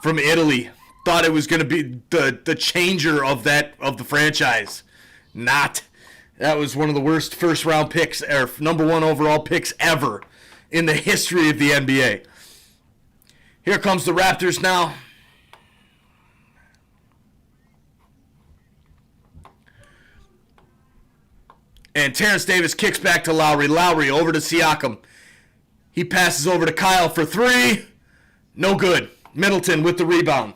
from Italy. Thought it was going to be the changer of the franchise. Not. That was one of the worst first-round picks, or number 1 overall picks ever in the history of the NBA. Here comes the Raptors now. And Terrence Davis kicks back to Lowry. Lowry over to Siakam. He passes over to Kyle for 3. No good. Middleton with the rebound.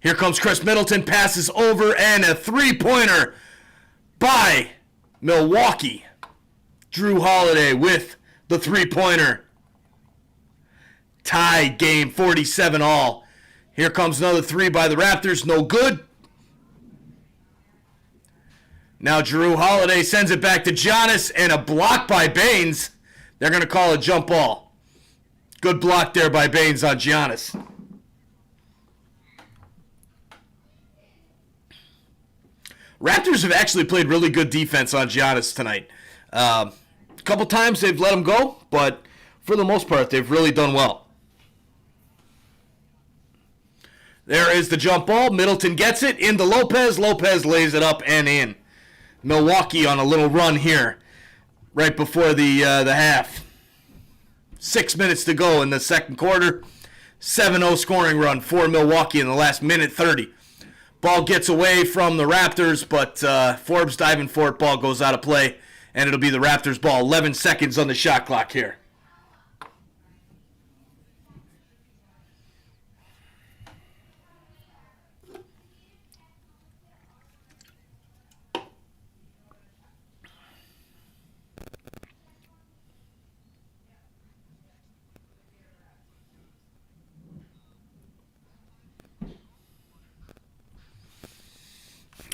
Here comes Chris Middleton, passes over, and a three-pointer by Milwaukee. Drew Holiday with the three-pointer. Tie game, 47 all. Here comes another 3 by the Raptors, no good. Now Drew Holiday sends it back to Giannis, and a block by Baines. They're going to call a jump ball. Good block there by Baines on Giannis. Raptors have actually played really good defense on Giannis tonight. A couple times they've let him go, but for the most part, they've really done well. There is the jump ball. Middleton gets it into Lopez. Lopez lays it up and in. Milwaukee on a little run here right before the half. 6 minutes to go in the second quarter. 7-0 scoring run for Milwaukee in the last minute 30. Ball gets away from the Raptors, but Forbes diving for it. Ball goes out of play, and it'll be the Raptors' ball. 11 seconds on the shot clock here.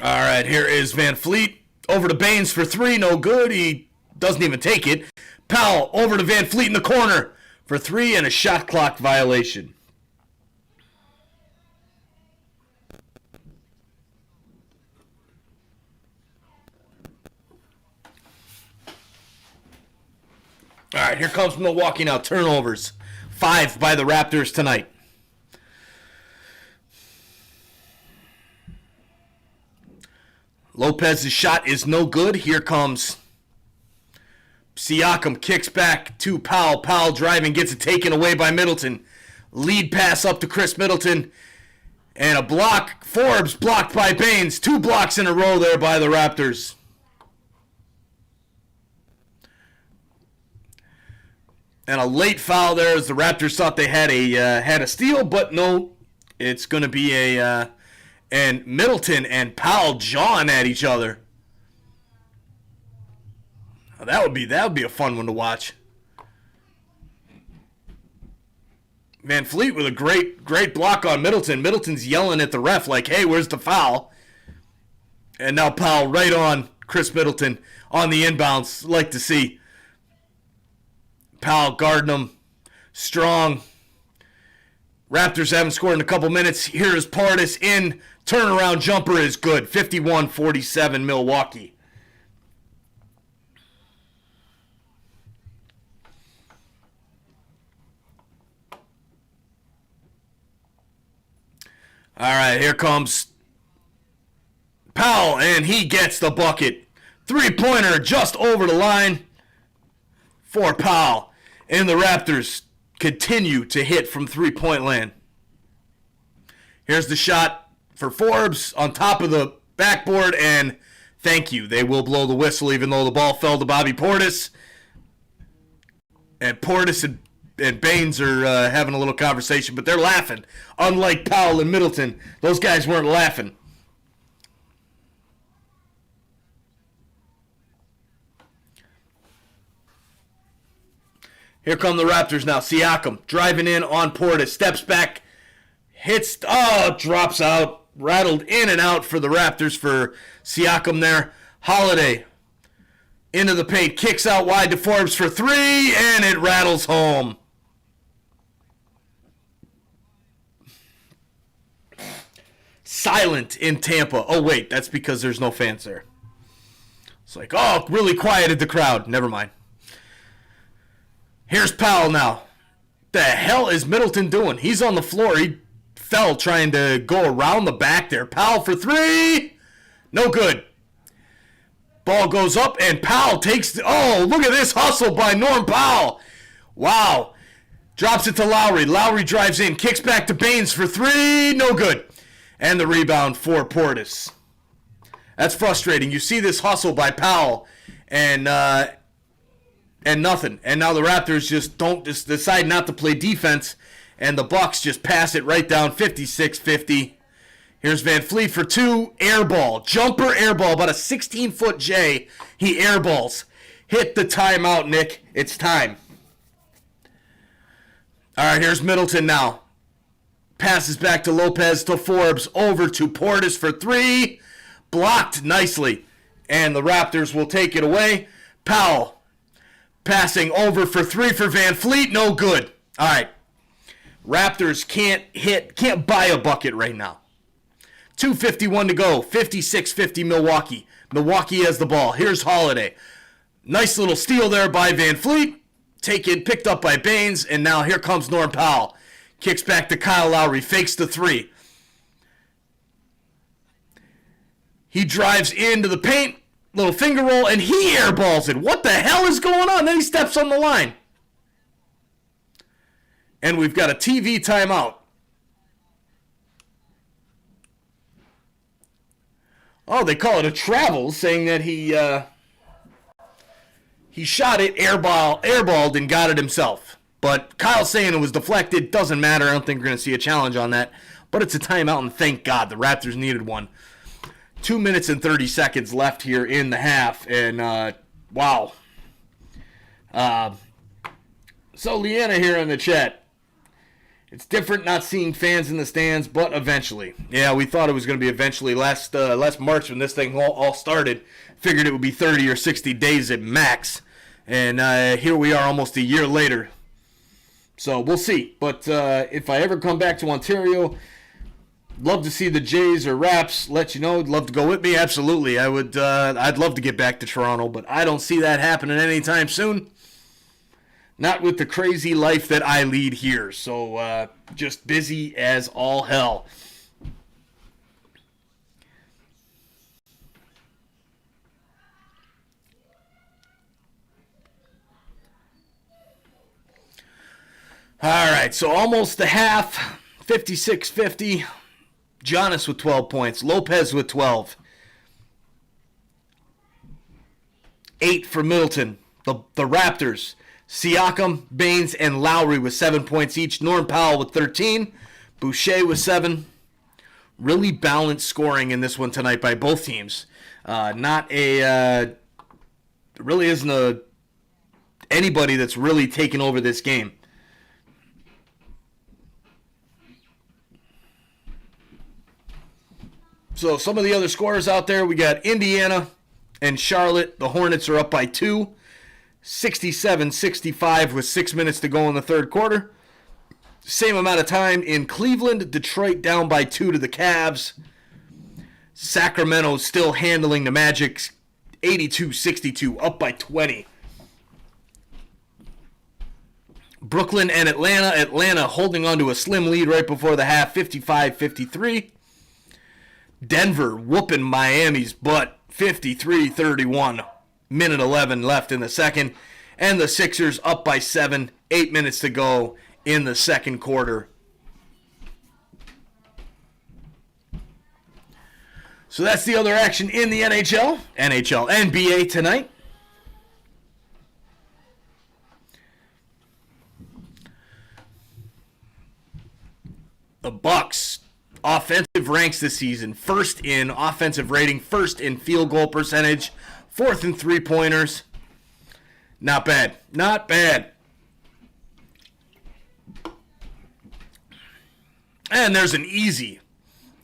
All right, here is Van Fleet. Over to Baines for 3, no good. He doesn't even take it. Powell over to Van Fleet in the corner for 3 and a shot clock violation. All right, here comes Milwaukee now. Turnovers. 5 by the Raptors tonight. Lopez's shot is no good. Here comes Siakam, kicks back to Powell. Powell driving, gets it taken away by Middleton. Lead pass up to Chris Middleton. And a block. Forbes blocked by Baines. 2 blocks in a row there by the Raptors. And a late foul there as the Raptors thought they had a steal, but no, it's going to be and Middleton and Powell jawing at each other. That would be a fun one to watch. Van Fleet with a great block on Middleton. Middleton's yelling at the ref like, hey, where's the foul? And now Powell right on Chris Middleton on the inbounds. Like to see Powell guarding him strong. Raptors haven't scored in a couple minutes. Here's Portis in. Turnaround jumper is good. 51-47 Milwaukee. All right, here comes Powell, and he gets the bucket. Three-pointer just over the line for Powell. And the Raptors continue to hit from three-point land. Here's the shot for Forbes on top of the backboard, and thank you. They will blow the whistle even though the ball fell to Bobby Portis. And Portis and Baines are having a little conversation, but they're laughing. Unlike Powell and Middleton, those guys weren't laughing. Here come the Raptors now. Siakam driving in on Portis. Steps back. Hits. Oh, drops out. Rattled in and out for the Raptors for Siakam there. Holiday into the paint. Kicks out wide to Forbes for three. And it rattles home. Silent in Tampa. Oh, wait. That's because there's no fans there. It's like, oh, really quieted the crowd. Never mind. Here's Powell now. The hell is Middleton doing? He's on the floor. He fell trying to go around the back there. Powell for three. No good. Ball goes up and Powell takes... Oh, look at this hustle by Norm Powell. Wow. Drops it to Lowry. Lowry drives in. Kicks back to Baines for three. No good. And the rebound for Portis. That's frustrating. You see this hustle by Powell and nothing. And now the Raptors just decide not to play defense, and the Bucks just pass it right down 56-50. Here's Van Fleet for two. Air ball. Jumper air ball. About a 16-foot J. He airballs. Hit the timeout, Nick. It's time. All right, here's Middleton now. Passes back to Lopez to Forbes. Over to Portis for three. Blocked nicely. And the Raptors will take it away. Powell passing over for three for Van Fleet. No good. All right. Raptors can't buy a bucket right now. 2:51 to go. 56-50 Milwaukee. Milwaukee has the ball. Here's Holiday. Nice little steal there by Van Fleet. Picked up by Baines. And now here comes Norm Powell. Kicks back to Kyle Lowry. Fakes the three. He drives into the paint. Little finger roll, and he airballs it. What the hell is going on? Then he steps on the line. And we've got a TV timeout. Oh, they call it a travel, saying that he shot it, airballed, and got it himself. But Kyle's saying it was deflected. Doesn't matter. I don't think we're going to see a challenge on that. But it's a timeout, and thank God the Raptors needed one. 2 minutes and 30 seconds left here in the half, and wow. So Leanna here in the chat. It's different not seeing fans in the stands, but eventually. Yeah, we thought it was going to be eventually. Last March when this thing all started, figured it would be 30 or 60 days at max, and here we are almost a year later. So we'll see. But if I ever come back to Ontario, love to see the Jays or Raps. Let you know. Love to go with me. Absolutely. I would. I'd love to get back to Toronto, but I don't see that happening anytime soon. Not with the crazy life that I lead here. So just busy as all hell. All right. So almost the half. 56-50. Giannis with 12 points. Lopez with 12. 8 for Middleton. The Raptors Siakam, Baines, and Lowry with 7 points each. Norm Powell with 13. Boucher with 7. Really balanced scoring in this one tonight by both teams. Really isn't anybody that's really taken over this game. So some of the other scorers out there, we got Indiana and Charlotte. The Hornets are up by 2. 67-65 with 6 minutes to go in the third quarter. Same amount of time in Cleveland. Detroit down by 2 to the Cavs. Sacramento still handling the Magic. 82-62, up by 20. Brooklyn and Atlanta. Atlanta holding on to a slim lead right before the half, 55-53. Denver whooping Miami's butt, 53-31. Minute 11 left in the second. And the Sixers up by 7, 8 minutes to go in the second quarter. So that's the other action in the NBA tonight. The Bucks offensive ranks this season. First in offensive rating, first in field goal percentage, fourth in three-pointers. Not bad. Not bad. And there's an easy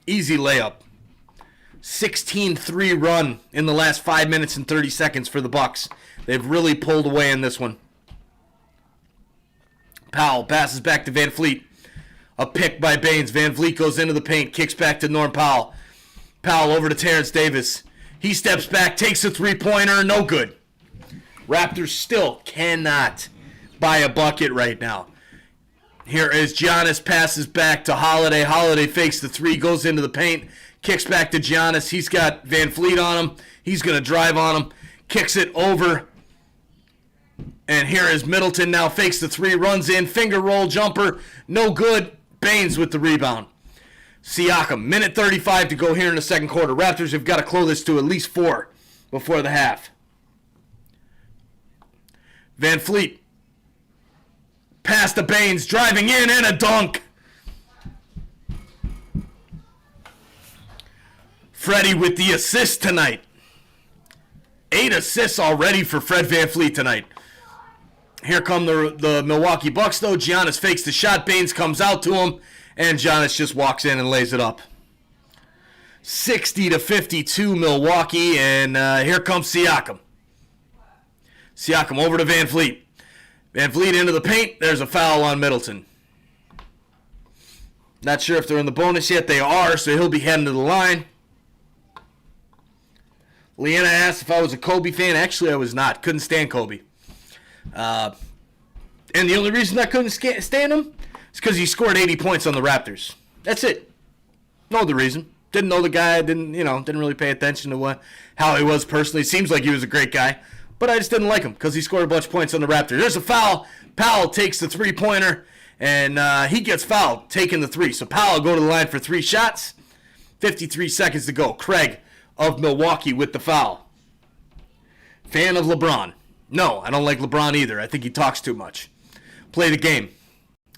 layup. 16-3 run in the last 5 minutes and 30 seconds for the Bucks. They've really pulled away in this one. Powell passes back to Van Fleet. A pick by Baines. Van Vliet goes into the paint, kicks back to Norm Powell. Powell over to Terrence Davis. He steps back, takes a three-pointer, no good. Raptors still cannot buy a bucket right now. Here is Giannis, passes back to Holiday. Holiday fakes the three, goes into the paint, kicks back to Giannis. He's got Van Fleet on him. He's going to drive on him, kicks it over. And here is Middleton, now fakes the three, runs in, finger roll jumper, no good. Baines with the rebound. Siakam, minute 35 to go here in the second quarter. Raptors have got to close this to at least 4 before the half. Van Fleet. Pass to Baines, driving in and a dunk. Freddie with the assist tonight. 8 assists already for Fred Van Fleet tonight. Here come the Milwaukee Bucks, though. Giannis fakes the shot. Baines comes out to him, and Giannis just walks in and lays it up. 60-52 Milwaukee, and here comes Siakam. Siakam over to Van Fleet. Van Fleet into the paint. There's a foul on Middleton. Not sure if they're in the bonus yet. They are, so he'll be heading to the line. Leanna asked if I was a Kobe fan. Actually, I was not. Couldn't stand Kobe. And the only reason I couldn't stand him is because he scored 80 points on the Raptors. That's it. No other reason. Didn't know the guy. Didn't really pay attention to how he was personally. Seems like he was a great guy, but I just didn't like him because he scored a bunch of points on the Raptors. There's a foul. Powell takes the three-pointer, and he gets fouled taking the three. So Powell go to the line for 3 shots. 53 seconds to go. Craig of Milwaukee with the foul. Fan of LeBron. No, I don't like LeBron either. I think he talks too much. Play the game.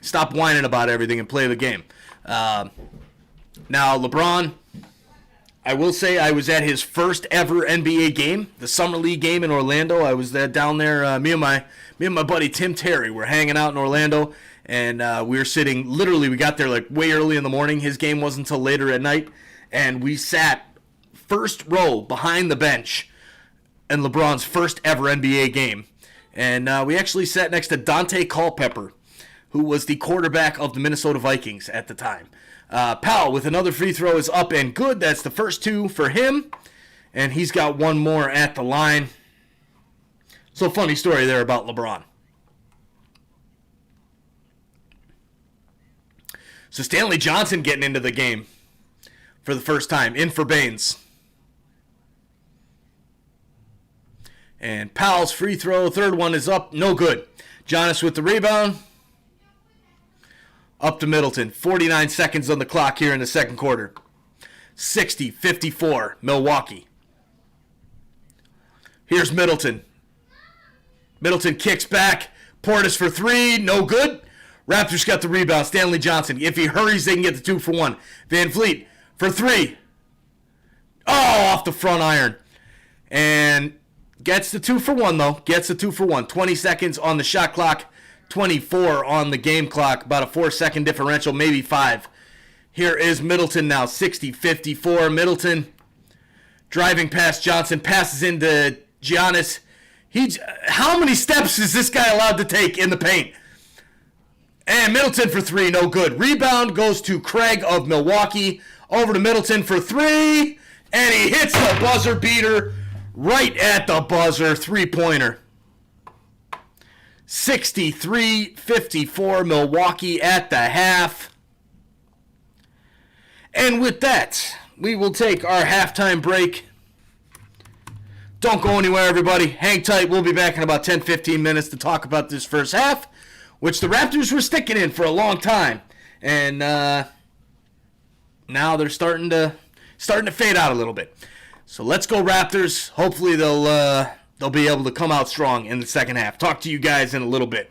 Stop whining about everything and play the game. Now, LeBron, I will say I was at his first ever NBA game, the Summer League game in Orlando. I was down there. Me and my buddy Tim Terry were hanging out in Orlando, and we were sitting. Literally, we got there like way early in the morning. His game wasn't until later at night, and we sat first row behind the bench in LeBron's first ever NBA game. And we actually sat next to Dante Culpepper, who was the quarterback of the Minnesota Vikings at the time. Powell with another free throw is up and good. That's the first 2 for him. And he's got one more at the line. So funny story there about LeBron. So Stanley Johnson getting into the game for the first time. In for Baines. And Powell's free throw, third one is up, no good. Giannis with the rebound. Up to Middleton. 49 seconds on the clock here in the second quarter. 60-54, Milwaukee. Here's Middleton. Middleton kicks back, Portis for three, no good. Raptors got the rebound. Stanley Johnson. If he hurries, they can get the 2 for 1. Van Vliet for three. Oh, off the front iron. And gets the 2 for 1, though. Gets the 2 for 1. 20 seconds on the shot clock. 24 on the game clock. About a 4-second differential, maybe 5. Here is Middleton now. 60-54. Middleton driving past Johnson. Passes into Giannis. How many steps is this guy allowed to take in the paint? And Middleton for three, no good. Rebound goes to Craig of Milwaukee. Over to Middleton for three. And he hits the buzzer beater right at the buzzer. Three-pointer. 63-54 Milwaukee at the half. And with that, we will take our halftime break. Don't go anywhere, everybody. Hang tight. We'll be back in about 10-15 minutes to talk about this first half, which the Raptors were sticking in for a long time. And now they're starting to fade out a little bit. So let's go Raptors. Hopefully they'll be able to come out strong in the second half. Talk to you guys in a little bit.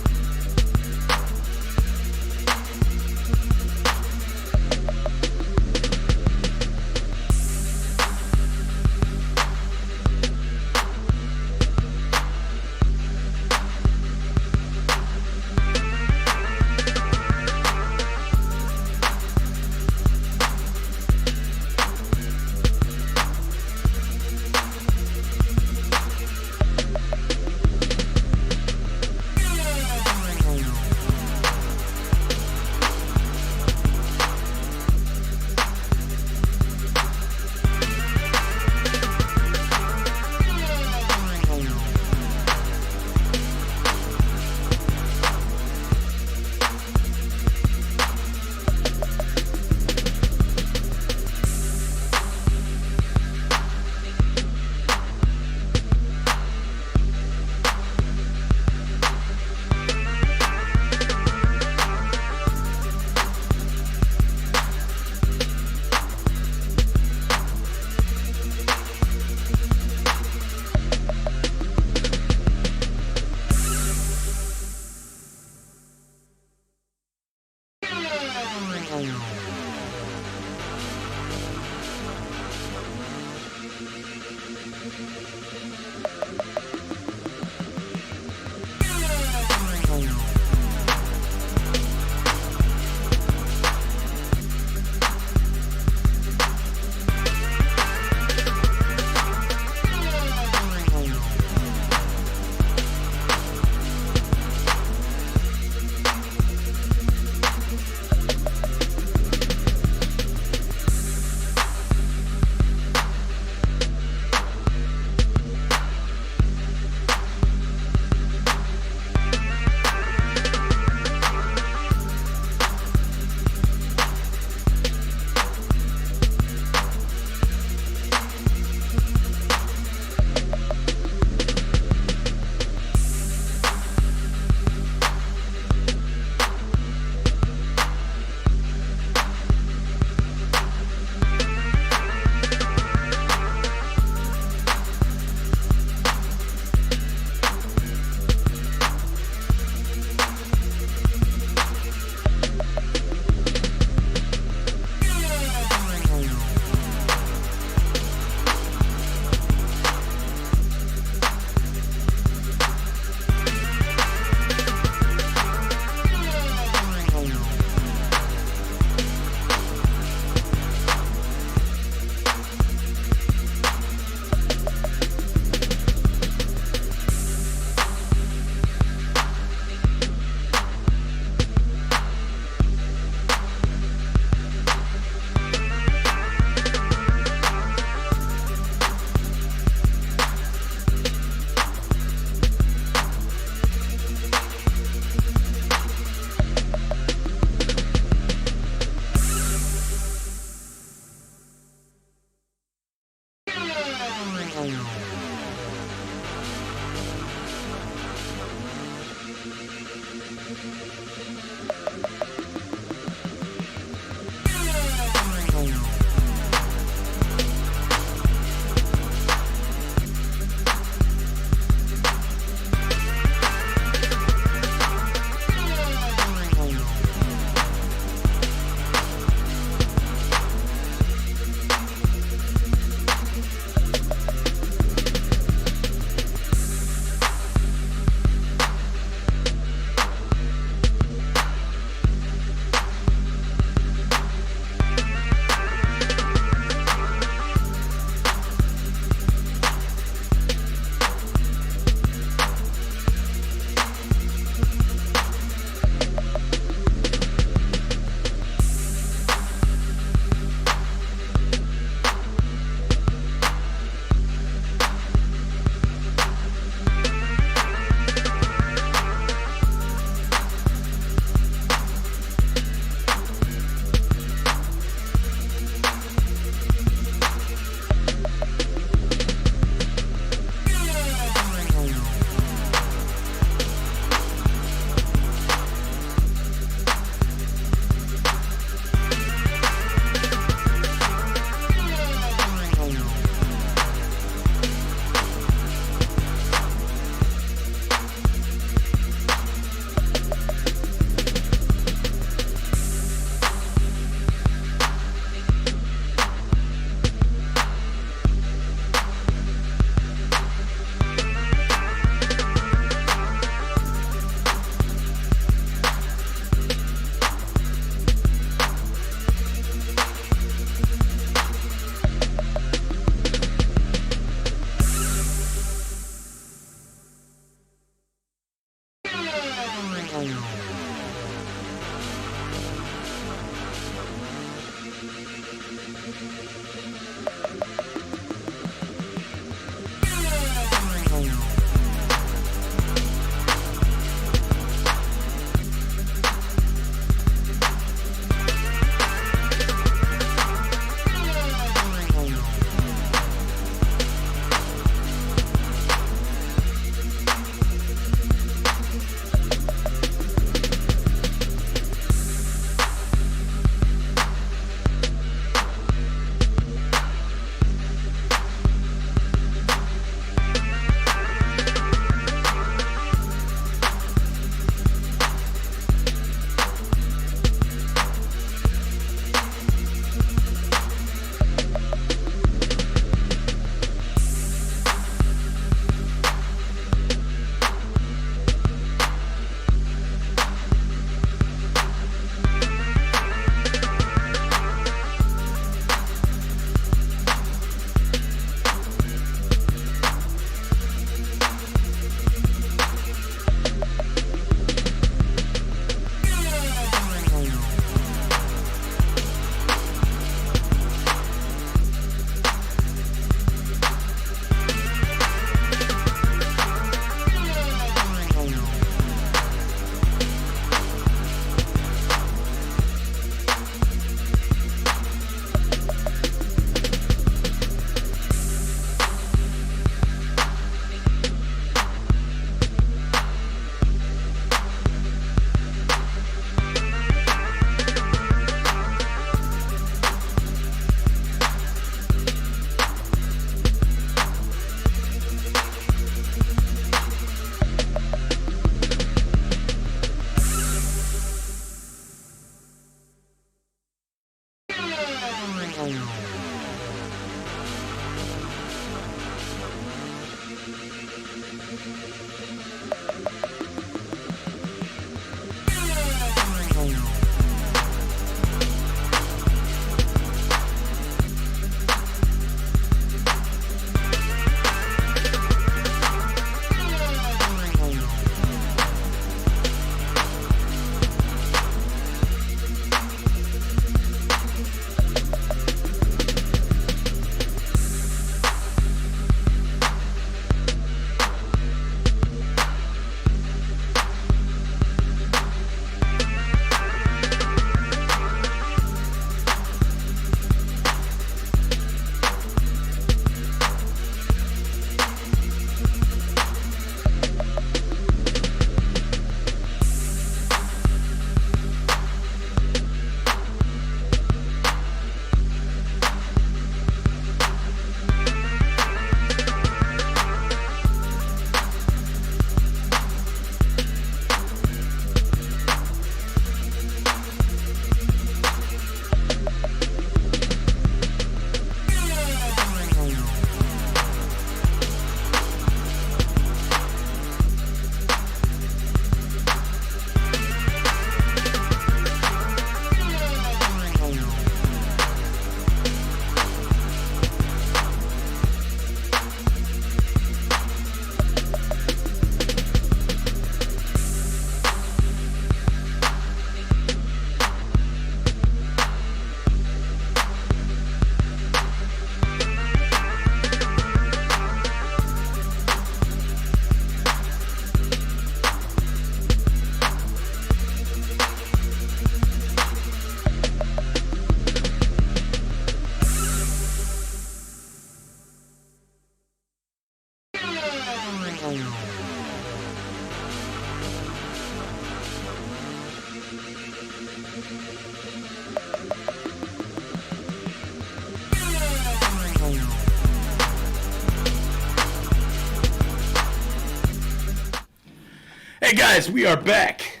Hey guys, we are back.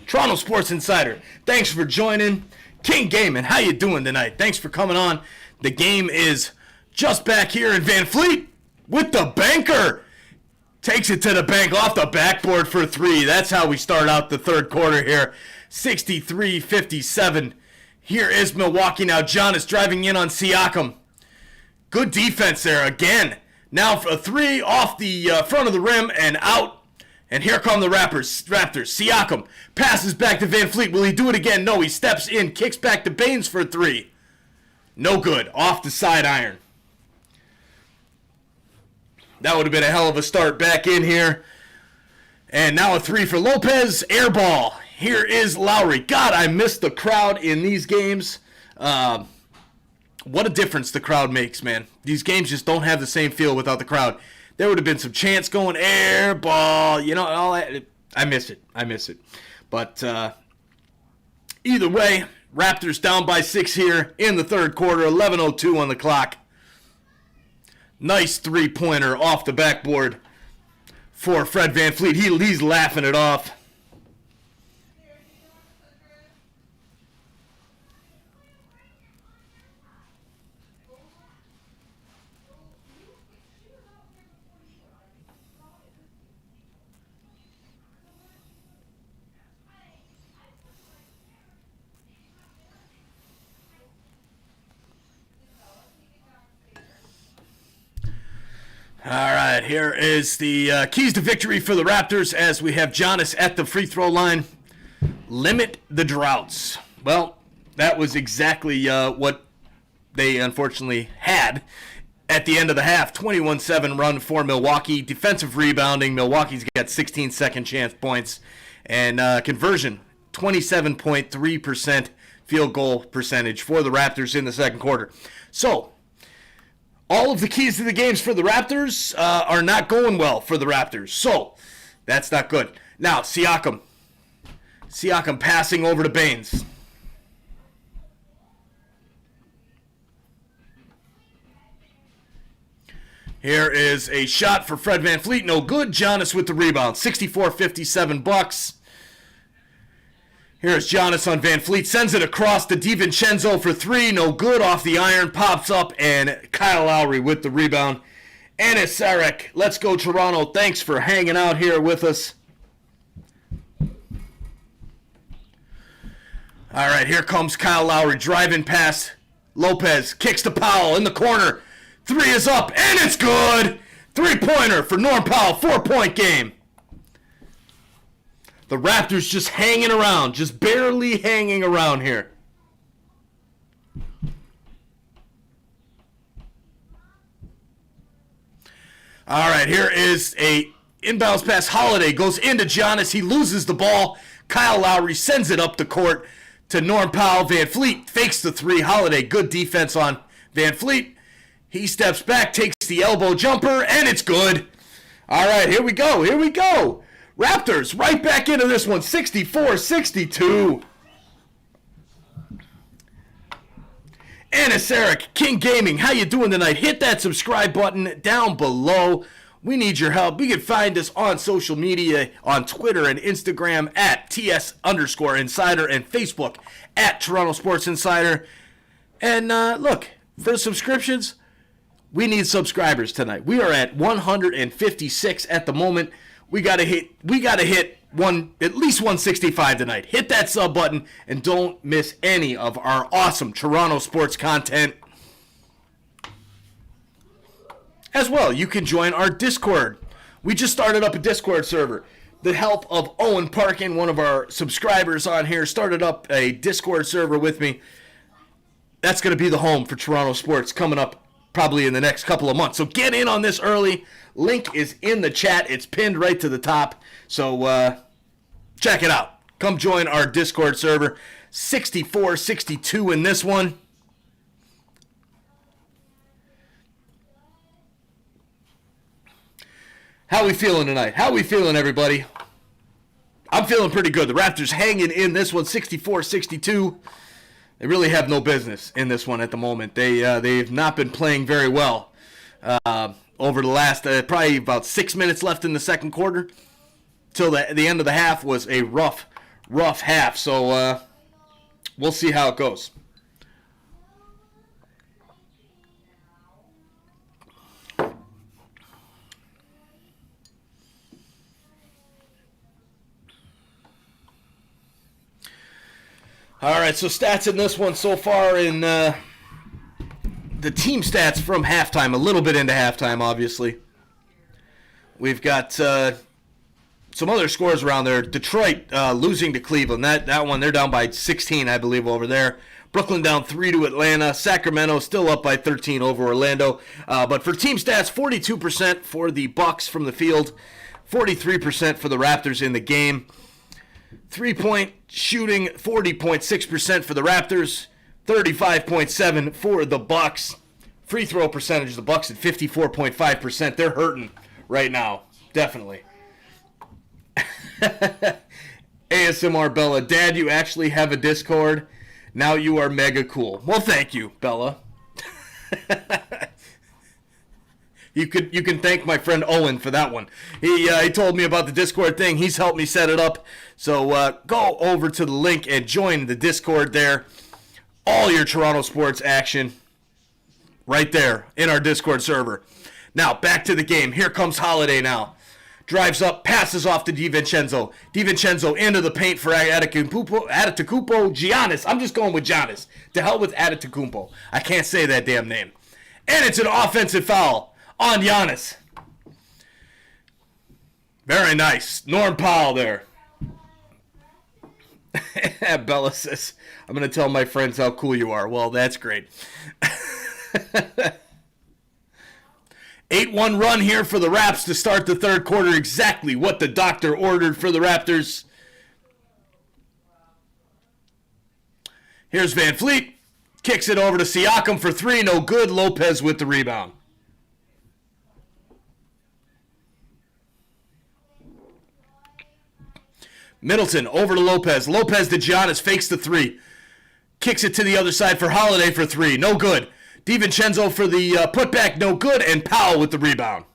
Toronto Sports Insider. Thanks for joining. King Gaming, how you doing tonight? Thanks for coming on. The game is just back here in Van Fleet with the banker. Takes it to the bank off the backboard for three. That's how we start out the third quarter here. 63-57. Here is Milwaukee now. John is driving in on Siakam. Good defense there again. Now for a three off the front of the rim and out. And here come the Raptors. Siakam passes back to Van Fleet. Will he do it again? No, he steps in, kicks back to Baines for a three. No good. Off the side iron. That would have been a hell of a start back in here. And now a three for Lopez. Air ball. Here is Lowry. God, I miss the crowd in these games. What a difference the crowd makes, man. These games just don't have the same feel without the crowd. There would have been some chants going, air ball, you know, all that. I miss it. But either way, Raptors down by 6 here in the third quarter, 11:02 on the clock. Nice three-pointer off the backboard for Fred Van Fleet. He's laughing it off. All right, here is the keys to victory for the Raptors as we have Giannis at the free throw line. Limit the droughts. Well, that was exactly what they unfortunately had at the end of the half. 21-7 run for Milwaukee. Defensive rebounding. Milwaukee's got 16 second chance points. And conversion, 27.3% field goal percentage for the Raptors in the second quarter. So, all of the keys to the games for the Raptors are not going well for the Raptors. So, that's not good. Now, Siakam. Siakam passing over to Baines. Here is a shot for Fred Van Fleet. No good. Giannis with the rebound. 64-57 Bucks. Here's Giannis on Van Fleet. Sends it across to DiVincenzo for three. No good. Off the iron. Pops up. And Kyle Lowry with the rebound. Anis Sarek. Let's go Toronto. Thanks for hanging out here with us. All right. Here comes Kyle Lowry. Driving past Lopez. Kicks to Powell in the corner. Three is up. And it's good. Three-pointer for Norm Powell. 4-point game. The Raptors just hanging around, just barely hanging around here. All right, here is a inbounds pass. Holiday goes into Giannis. He loses the ball. Kyle Lowry sends it up the court to Norm Powell. Van Fleet fakes the three. Holiday, good defense on Van Fleet. He steps back, takes the elbow jumper, and it's good. All right, here we go. Raptors right back into this one, 64-62. Anis Sarek, King Gaming, how you doing tonight? Hit that subscribe button down below. We need your help. You can find us on social media, on Twitter and Instagram at TS_Insider and Facebook at Toronto Sports Insider. And look, for subscriptions, we need subscribers tonight. We are at 156 at the moment. We gotta hit at least 165 tonight. Hit that sub button and don't miss any of our awesome Toronto sports content. As well, you can join our Discord. We just started up a Discord server. The help of Owen Parkin, one of our subscribers on here, started up a Discord server with me. That's going to be the home for Toronto sports coming up probably in the next couple of months. So get in on this early. Link is in the chat. It's pinned right to the top. So check it out. Come join our Discord server. 64-62 in this one. How we feeling tonight? How we feeling, everybody? I'm feeling pretty good. The Raptors hanging in this one, 64-62. They really have no business in this one at the moment. They've not been playing very well over the last probably about 6 minutes left in the second quarter. till the end of the half was a rough half. So we'll see how it goes. All right, so stats in this one so far in the team stats from halftime, a little bit into halftime, obviously. We've got some other scores around there. Detroit losing to Cleveland. That one, they're down by 16, I believe, over there. Brooklyn down 3 to Atlanta. Sacramento still up by 13 over Orlando. But for team stats, 42% for the Bucks from the field, 43% for the Raptors in the game. 3-point shooting, 40.6% for the Raptors, 35.7% for the Bucks. Free throw percentage, the Bucks at 54.5%. They're hurting right now, definitely. ASMR Bella, Dad, you actually have a Discord. Now you are mega cool. Well, thank you, Bella. You can thank my friend Owen for that one. He told me about the Discord thing. He's helped me set it up. So go over to the link and join the Discord there. All your Toronto sports action right there in our Discord server. Now, back to the game. Here comes Holiday now. Drives up, passes off to DiVincenzo. DiVincenzo into the paint for Antetokounmpo. Giannis. I'm just going with Giannis. To hell with Antetokounmpo. I can't say that damn name. And it's an offensive foul on Giannis. Very nice. Norm Powell there. Bella says, I'm going to tell my friends how cool you are. Well, that's great. 8-1 run here for the Raps to start the third quarter. Exactly what the doctor ordered for the Raptors. Here's Van Fleet. Kicks it over to Siakam for 3. No good. Lopez with the rebound. Middleton over to Lopez. Lopez to Giannis. Fakes the 3. Kicks it to the other side for Holiday for 3. No good. DiVincenzo for the putback. No good. And Powell with the rebound.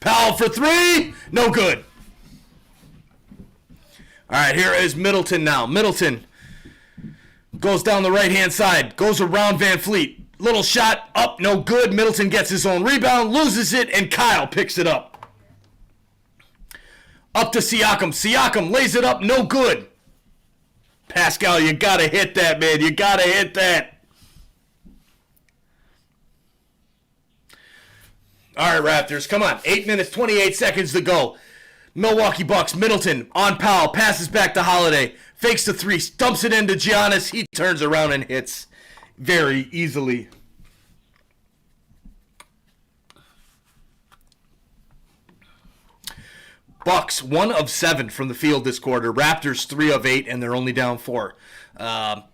Powell for 3. No good. All right, here is Middleton now. Middleton goes down the right-hand side. Goes around Van Fleet. Little shot up. No good. Middleton gets his own rebound. Loses it. And Kyle picks it up. Up to Siakam. Siakam lays it up. No good. Pascal, you got to hit that, man. You got to hit that. All right, Raptors, come on. 8 minutes, 28 seconds to go. Milwaukee Bucks, Middleton on Powell. Passes back to Holiday. Fakes the 3. Dumps it into Giannis. He turns around and hits very easily. Bucks 1 of 7 from the field this quarter. Raptors 3 of 8, and they're only down 4. Come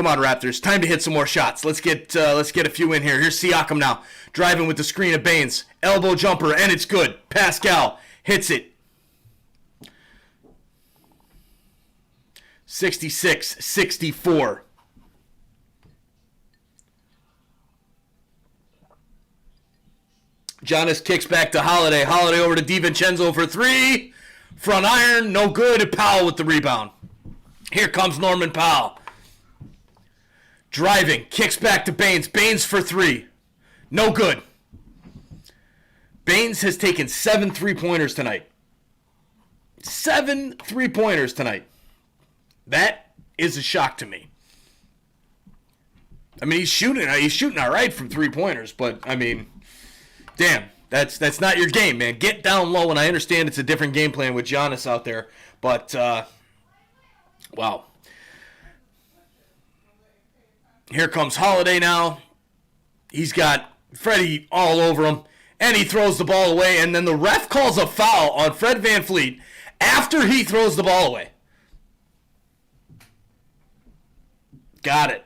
on, Raptors! Time to hit some more shots. Let's get a few in here. Here's Siakam now, driving with the screen of Baines. Elbow jumper, and it's good. Pascal hits it. 66-64. Giannis kicks back to Holiday. Holiday over to DiVincenzo for 3. Front iron, no good. Powell with the rebound. Here comes Norman Powell. Driving, kicks back to Baines. Baines for 3. No good. Baines has taken 7 3-pointers tonight. 7 3-pointers tonight. That is a shock to me. I mean, he's shooting all right from 3-pointers, but I mean, damn, that's not your game, man. Get down low, and I understand it's a different game plan with Giannis out there, but wow. Here comes Holiday now. He's got Freddie all over him, and he throws the ball away, and then the ref calls a foul on Fred VanVleet after he throws the ball away. Got it.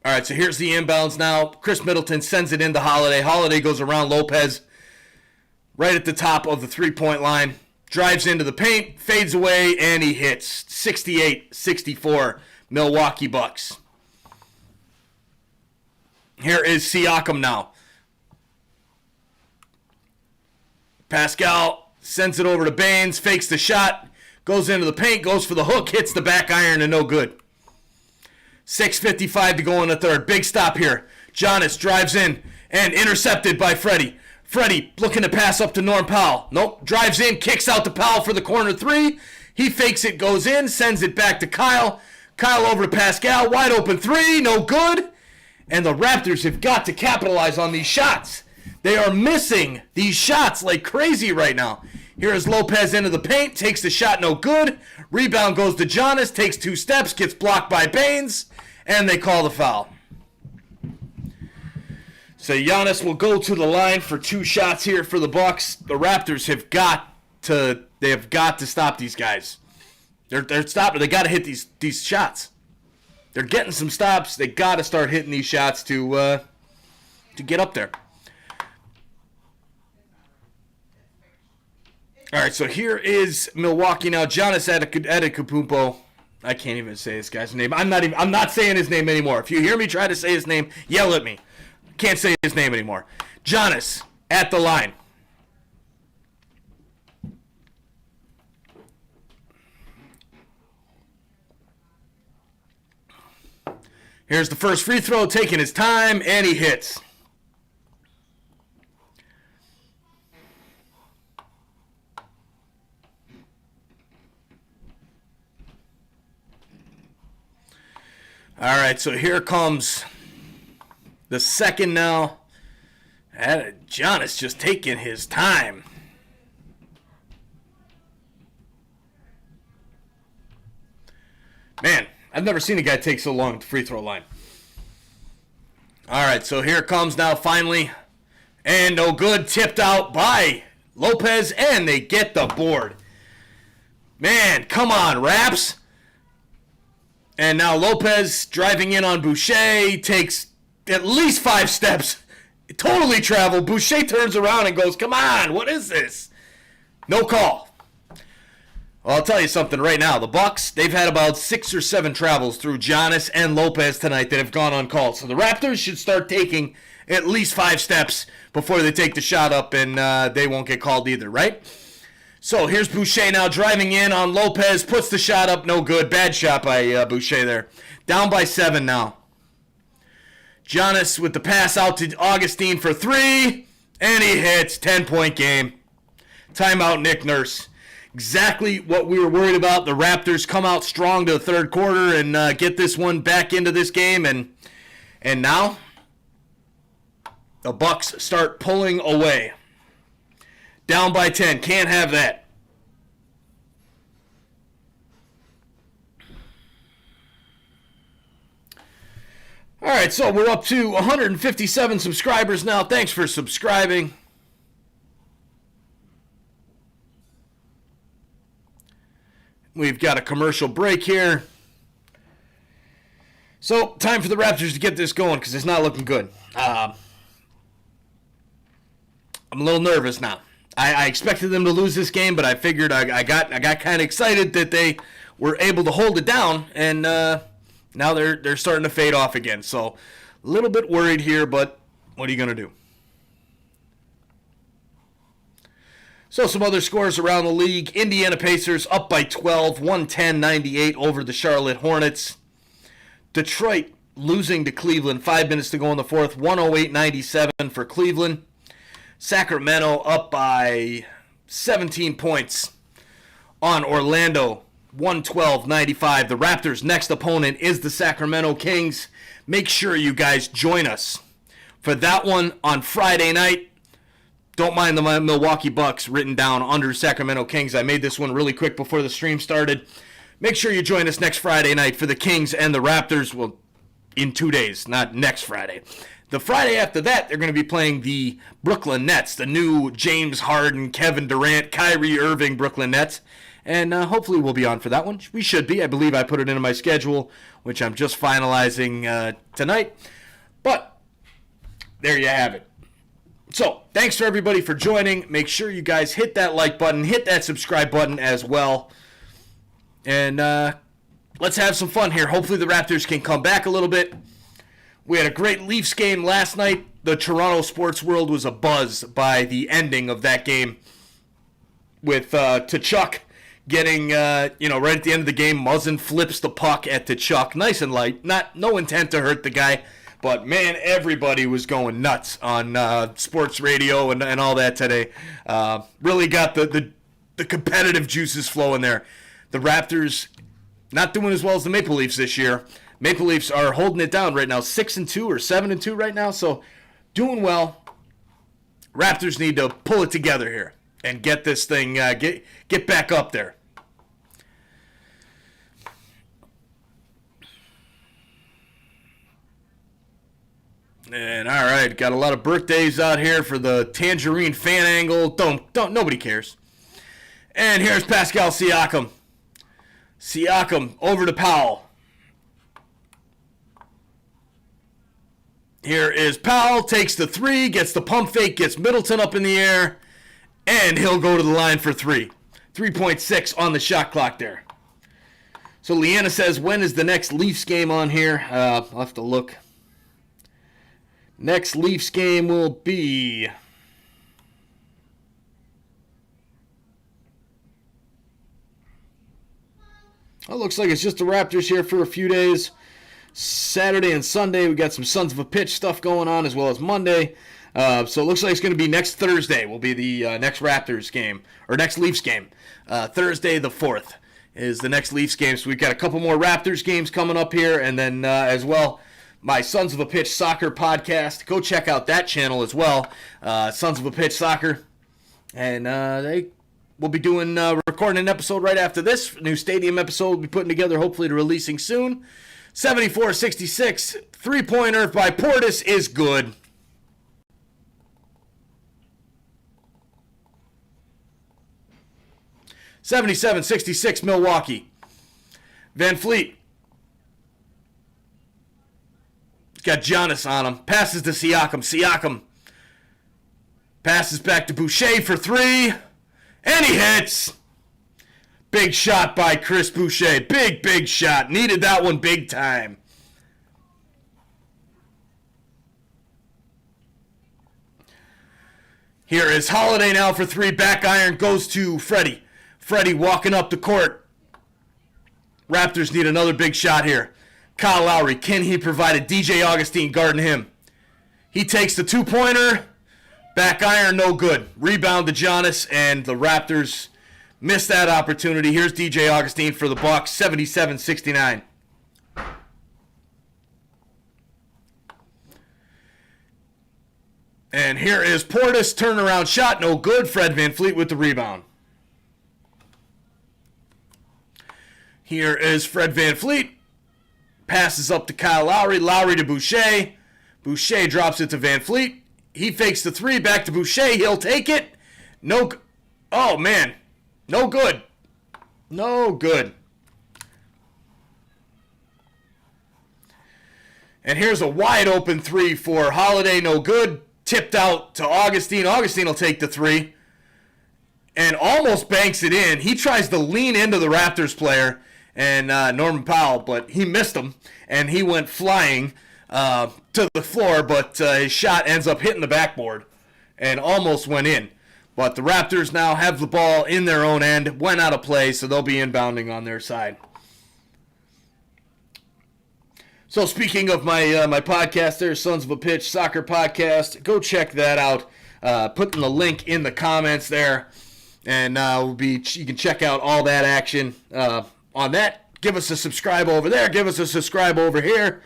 All right, so here's the inbounds now. Chris Middleton sends it into Holiday. Holiday goes around Lopez right at the top of the three-point line. Drives into the paint, fades away, and he hits. 68-64, Milwaukee Bucks. Here is Siakam now. Pascal sends it over to Baines, fakes the shot, goes into the paint, goes for the hook, hits the back iron, and no good. 6:55 to go in the third. Big stop here. Giannis drives in and intercepted by Freddie. Freddie looking to pass up to Norm Powell. Nope. Drives in, kicks out to Powell for the corner three. He fakes it, goes in, sends it back to Kyle. Kyle over to Pascal. Wide open three. No good. And the Raptors have got to capitalize on these shots. They are missing these shots like crazy right now. Here is Lopez into the paint. Takes the shot. No good. Rebound goes to Giannis. Takes 2 steps. Gets blocked by Baines. And they call the foul. So Giannis will go to the line for 2 shots here for the Bucks. The Raptors have got to stop these guys. They're stopping. They got to hit these shots. They're getting some stops. They got to start hitting these shots to get up there. All right, so here is Milwaukee now. Giannis Antetokounmpo. I can't even say this guy's name. I'm not saying his name anymore. If you hear me try to say his name, yell at me. Can't say his name anymore. Giannis at the line. Here's the first free throw, taking his time, and he hits. All right, so here comes the second now. Giannis just taking his time. Man, I've never seen a guy take so long at the free throw line. All right, so here comes now finally. And no good, tipped out by Lopez, and they get the board. Man, come on, Raps. And now Lopez driving in on Boucher, takes at least 5 steps. Totally traveled. Boucher turns around and goes, come on, what is this? No call. Well, I'll tell you something right now. The Bucks, they've had about 6 or 7 travels through Giannis and Lopez tonight that have gone uncalled. So the Raptors should start taking at least 5 steps before they take the shot up, and they won't get called either, right? So here's Boucher now driving in on Lopez, puts the shot up, no good. Bad shot by Boucher there. Down by 7 now. Giannis with the pass out to Augustine for 3, and he hits. 10-point game. Timeout, Nick Nurse. Exactly what we were worried about. The Raptors come out strong to the third quarter and get this one back into this game, and now the Bucks start pulling away. Down by 10. Can't have that. All right, so we're up to 157 subscribers now. Thanks for subscribing. We've got a commercial break here. So, time for the Raptors to get this going because it's not looking good. I'm a little nervous now. I expected them to lose this game, but I figured I got kind of excited that they were able to hold it down, and now they're starting to fade off again. So a little bit worried here, but what are you going to do? So some other scores around the league. Indiana Pacers up by 12, 110-98 over the Charlotte Hornets. Detroit losing to Cleveland, 5 minutes to go in the fourth, 108-97 for Cleveland. Sacramento up by 17 points on Orlando, 112-95. The Raptors' next opponent is the Sacramento Kings. Make sure you guys join us for that one on Friday night. Don't mind the Milwaukee Bucks written down under Sacramento Kings. I made this one really quick before the stream started. Make sure you join us next Friday night for the Kings and the Raptors. Well, in 2 days, not next Friday. The Friday after that, they're going to be playing the Brooklyn Nets, the new James Harden, Kevin Durant, Kyrie Irving Brooklyn Nets. And hopefully we'll be on for that one. We should be. I believe I put it into my schedule, which I'm just finalizing tonight. But there you have it. So, thanks for everybody for joining. Make sure you guys hit that like button, hit that subscribe button as well. And let's have some fun here. Hopefully the Raptors can come back a little bit. We had a great Leafs game last night. The Toronto sports world was abuzz by the ending of that game with Tkachuk getting, right at the end of the game, Muzzin flips the puck at Tkachuk. Nice and light. No intent to hurt the guy. But, man, everybody was going nuts on sports radio and all that today. Really got the competitive juices flowing there. The Raptors not doing as well as the Maple Leafs this year. Maple Leafs are holding it down right now, 6-2 or 7-2 right now, so doing well. Raptors need to pull it together here and get this thing, get back up there. And all right, got a lot of birthdays out here for the Tangerine fan angle. Don't nobody cares. And here's Pascal Siakam. Siakam over to Powell. Here is Powell, takes the three, gets the pump fake, gets Middleton up in the air, and he'll go to the line for three. 3.6 on the shot clock there. So Leanna says, when is the next Leafs game on here? I'll have to look. Next Leafs game will be... Oh, looks like it's just the Raptors here for a few days. Saturday and Sunday, we got some Sons of a Pitch stuff going on, as well as Monday. So it looks like it's going to be next Thursday will be the next Raptors game, or next Leafs game. Thursday the 4th is the next Leafs game. So we've got a couple more Raptors games coming up here, and then as well, my Sons of a Pitch soccer podcast. Go check out that channel as well, Sons of a Pitch Soccer. And they will be doing recording an episode right after this. New stadium episode we'll be putting together, hopefully to releasing soon. 74-66, three-pointer by Portis is good. (77-66) Milwaukee. Van Fleet. Got Giannis on him. Passes to Siakam. Siakam passes back to Boucher for three. And he hits. Big shot by Chris Boucher. Big shot. Needed that one big time. Here is Holiday now for three. Back iron goes to Freddie. Freddie walking up the court. Raptors need another big shot here. Kyle Lowry, can he provide it? DJ Augustine guarding him. He takes the two-pointer. Back iron, no good. Rebound to Giannis, and the Raptors missed that opportunity. Here's DJ Augustine for the Bucks, 77-69. And here is Portis, turnaround shot, no good. Fred VanVleet with the rebound. Here is Fred VanVleet. Passes up to Kyle Lowry. Lowry to Boucher. Boucher drops it to VanVleet. He fakes the three. Back to Boucher. He'll take it. No. Oh, man. No good. No good. And here's a wide open three for Holiday. No good. Tipped out to Augustine. Augustine will take the three. And almost banks it in. He tries to lean into the Raptors player and Norman Powell, but he missed him. And he went flying to the floor, but his shot ends up hitting the backboard and almost went in. But the Raptors now have the ball in their own end, went out of play, so they'll be inbounding on their side. So speaking of my my podcast there, Sons of a Pitch Soccer Podcast, go check that out. Putting the link in the comments there, and you can check out all that action on that. Give us a subscribe over there. Give us a subscribe over here.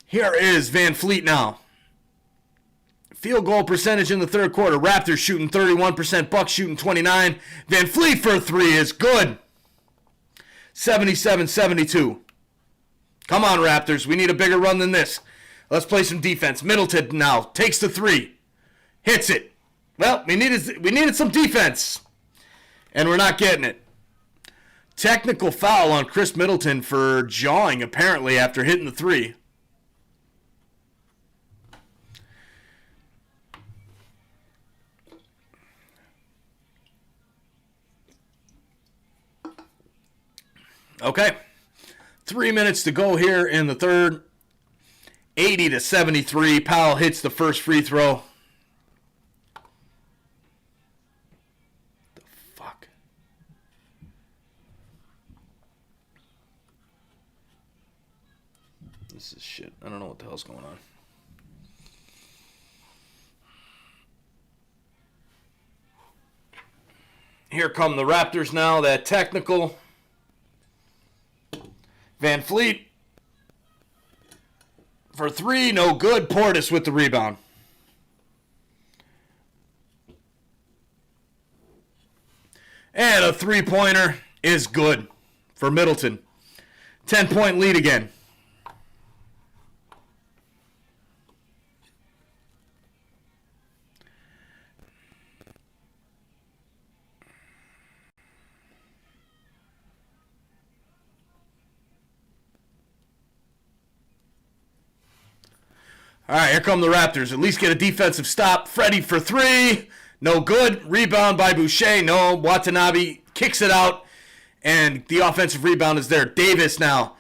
Here is VanVleet now. Field goal percentage in the third quarter. Raptors shooting 31%. Bucks shooting 29%. VanVleet for three is good. 77-72. Come on, Raptors. We need a bigger run than this. Let's play some defense. Middleton now takes the three. Hits it. Well, we needed some defense. And we're not getting it. Technical foul on Chris Middleton for jawing, apparently, after hitting the three. Okay. 3 minutes to go here in the third. 80-73. Powell hits the first free throw. The fuck? This is shit. I don't know what the hell's going on. Here come the Raptors now. That technical. Van Fleet for three, no good. Portis with the rebound. And a three-pointer is good for Middleton. 10-point lead again. All right, here come the Raptors. At least get a defensive stop. Freddie for three. No good. Rebound by Boucher. No. Watanabe kicks it out. And the offensive rebound is there. Davis now.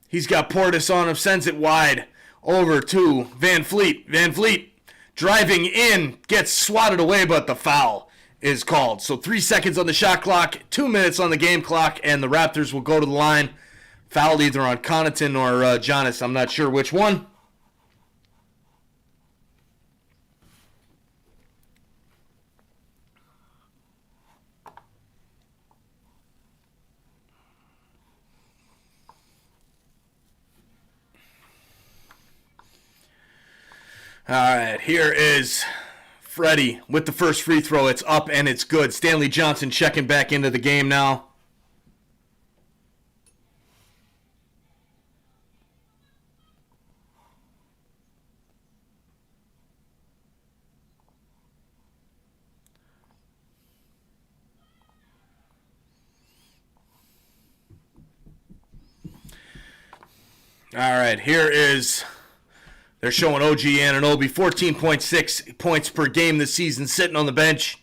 He's got Portis on him. Sends it wide. Over to Van Fleet. Van Fleet driving in. Gets swatted away, but the foul is called. So 3 seconds on the shot clock. 2 minutes on the game clock. And the Raptors will go to the line. Fouled either on Connaughton or Giannis. I'm not sure which one. All right, here is Freddie with the first free throw. It's up and it's good. Stanley Johnson checking back into the game now. All right, here is... They're showing OG Anunoby, 14.6 points per game this season, sitting on the bench.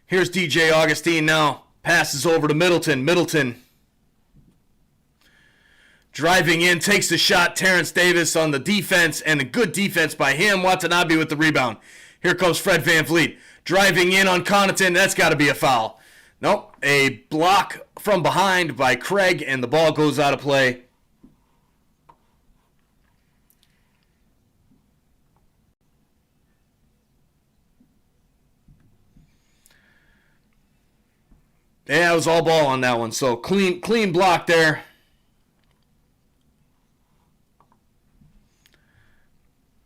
Here's DJ Augustine now. Passes over to Middleton. Middleton driving in, takes the shot. Terrence Davis on the defense, and a good defense by him. Watanabe with the rebound. Here comes Fred VanVleet. Driving in on Connaughton. That's got to be a foul. Nope. A block from behind by Craig, and the ball goes out of play. Yeah, it was all ball on that one. So clean block there.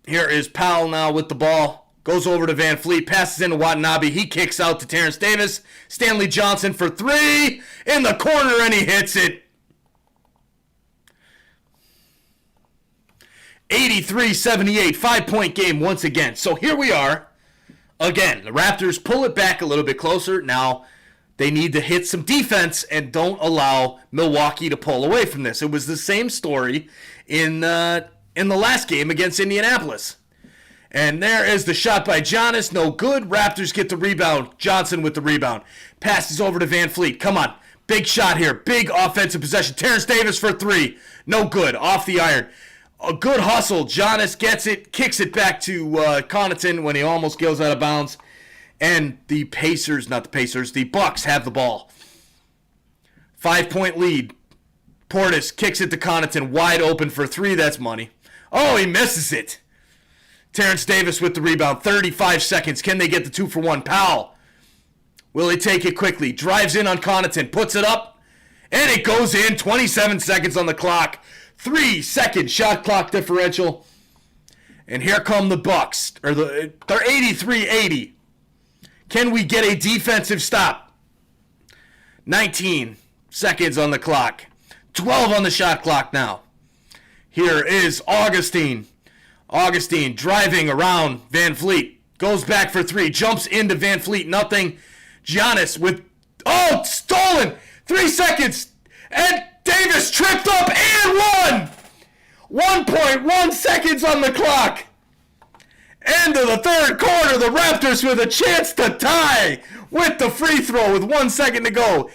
Here is Powell now with the ball. Goes over to Van Fleet. Passes into Watanabe. He kicks out to Terrence Davis. Stanley Johnson for three. In the corner, and he hits it. 83-78. 5-point game once again. So here we are. Again, the Raptors pull it back a little bit closer. Now... they need to hit some defense and don't allow Milwaukee to pull away from this. It was the same story in the last game against Indianapolis. And there is the shot by Giannis. No good. Raptors get the rebound. Johnson with the rebound. Passes over to Van Fleet. Come on. Big shot here. Big offensive possession. Terrence Davis for three. No good. Off the iron. A good hustle. Giannis gets it. Kicks it back to Connaughton when he almost goes out of bounds. And the Bucks have the ball. 5-point lead. Portis kicks it to Connaughton. Wide open for three. That's money. Oh, he misses it. Terrence Davis with the rebound. 35 seconds. Can they get the 2-for-1? Powell. Will he take it quickly? Drives in on Connaughton. Puts it up. And it goes in. 27 seconds on the clock. 3-second shot clock differential. And here come the Bucks. They're 83-80. Can we get a defensive stop? 19 seconds on the clock. 12 on the shot clock now. Here is Augustine. Augustine driving around Van Fleet. Goes back for three. Jumps into Van Fleet. Nothing. Giannis with... oh, stolen! 3 seconds. And Davis tripped up and won! 1.1 seconds on the clock. End of the third quarter, the Raptors with a chance to tie with the free throw with 1 second to go.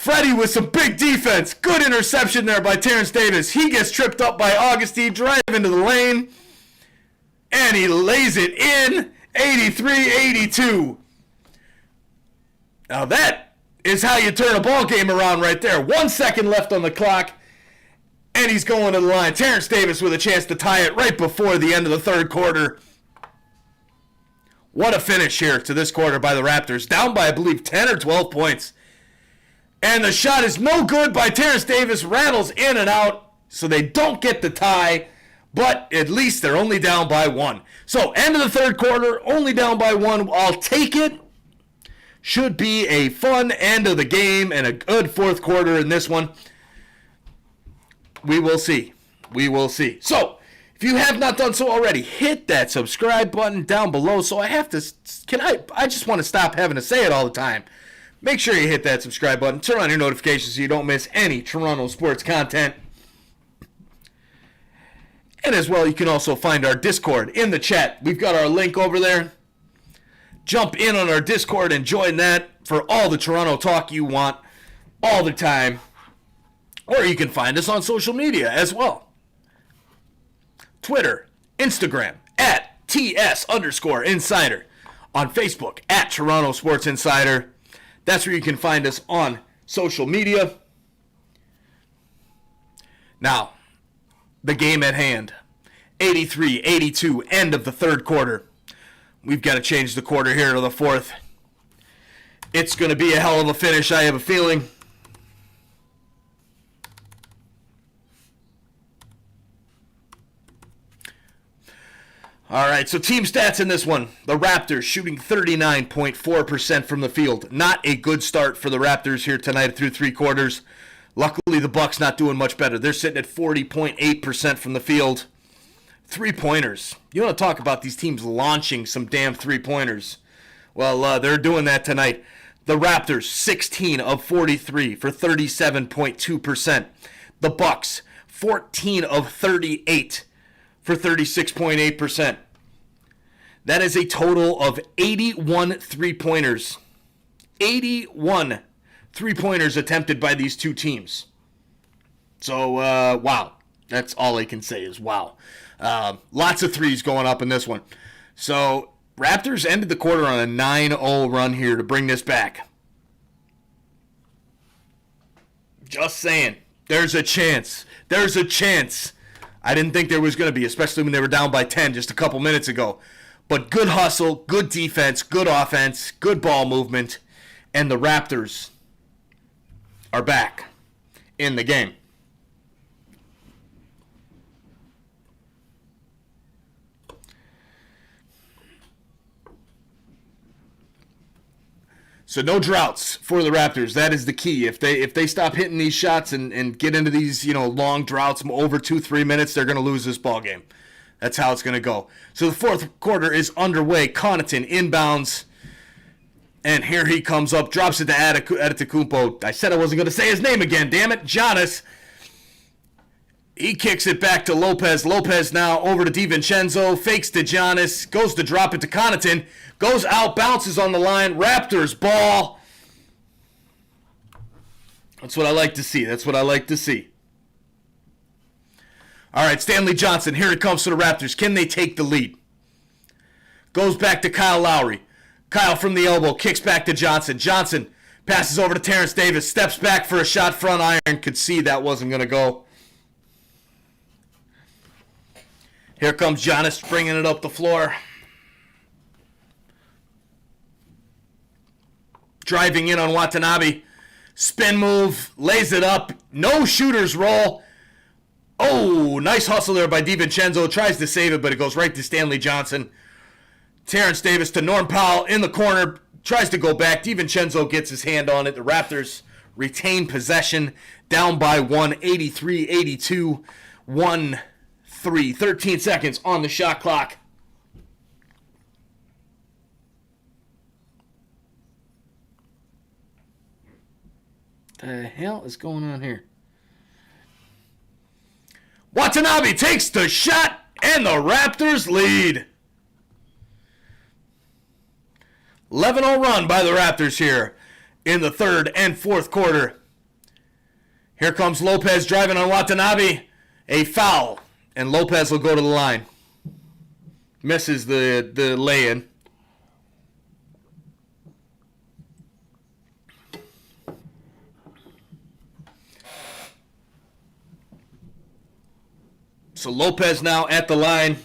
Freddie with some big defense. Good interception there by Terrence Davis. He gets tripped up by Augustine, drive into the lane, and he lays it in. 83-82. Now that is how you turn a ball game around right there. 1 second left on the clock, and he's going to the line. Terrence Davis with a chance to tie it right before the end of the third quarter. What a finish here to this quarter by the Raptors. Down by, I believe, 10 or 12 points. And the shot is no good by Terrence Davis. Rattles in and out, so they don't get the tie. But at least they're only down by 1. So, end of the third quarter, only down by 1. I'll take it. Should be a fun end of the game and a good fourth quarter in this one. We will see. We will see. So, if you have not done so already, hit that subscribe button down below. So I have to, I just want to stop having to say it all the time. Make sure you hit that subscribe button. Turn on your notifications so you don't miss any Toronto sports content. And as well, you can also find our Discord in the chat. We've got our link over there. Jump in on our Discord and join that for all the Toronto talk you want all the time. Or you can find us on social media as well. Twitter, Instagram, at @TS_Insider. On Facebook, at Toronto Sports Insider. That's where you can find us on social media. Now, the game at hand. 83-82, end of the third quarter. We've got to change the quarter here to the fourth. It's going to be a hell of a finish, I have a feeling. All right, so team stats in this one. The Raptors shooting 39.4% from the field. Not a good start for the Raptors here tonight through three quarters. Luckily, the Bucks not doing much better. They're sitting at 40.8% from the field. Three-pointers. You want to talk about these teams launching some damn three-pointers. Well, they're doing that tonight. The Raptors, 16 of 43 for 37.2%. The Bucks, 14 of 38 for 36.8%. That is a total of 81 three-pointers. 81 three-pointers attempted by these two teams. So, wow. That's all I can say is wow. Lots of threes going up in this one. So, Raptors ended the quarter on a 9-0 run here to bring this back. Just saying. There's a chance. There's a chance. I didn't think there was going to be, especially when they were down by 10 just a couple minutes ago. But good hustle, good defense, good offense, good ball movement, and the Raptors are back in the game. So no droughts for the Raptors. That is the key. If they stop hitting these shots and get into these long droughts over 2-3 minutes, they're going to lose this ball game. That's how it's going to go. So the fourth quarter is underway. Connaughton inbounds, and here he comes up, drops it to Antetokounmpo. I said I wasn't going to say his name again. Damn it, Giannis. He kicks it back to Lopez. Lopez now over to DiVincenzo. Fakes to Giannis. Goes to drop it to Connaughton. Goes out, bounces on the line. Raptors ball. That's what I like to see. That's what I like to see. All right, Stanley Johnson. Here it comes to the Raptors. Can they take the lead? Goes back to Kyle Lowry. Kyle from the elbow. Kicks back to Johnson. Johnson passes over to Terrence Davis. Steps back for a shot. Front iron. Could see that wasn't going to go. Here comes Giannis bringing it up the floor. Driving in on Watanabe. Spin move. Lays it up. No shooter's roll. Oh, nice hustle there by DiVincenzo. Tries to save it, but it goes right to Stanley Johnson. Terrence Davis to Norm Powell in the corner. Tries to go back. DiVincenzo gets his hand on it. The Raptors retain possession. Down by 1, 83-82. 13 seconds on the shot clock. The hell is going on here? Watanabe takes the shot, and the Raptors lead. 11-0 run by the Raptors here in the third and fourth quarter. Here comes Lopez driving on Watanabe. A foul. And Lopez will go to the line. Misses the lay-in. So Lopez now at the line.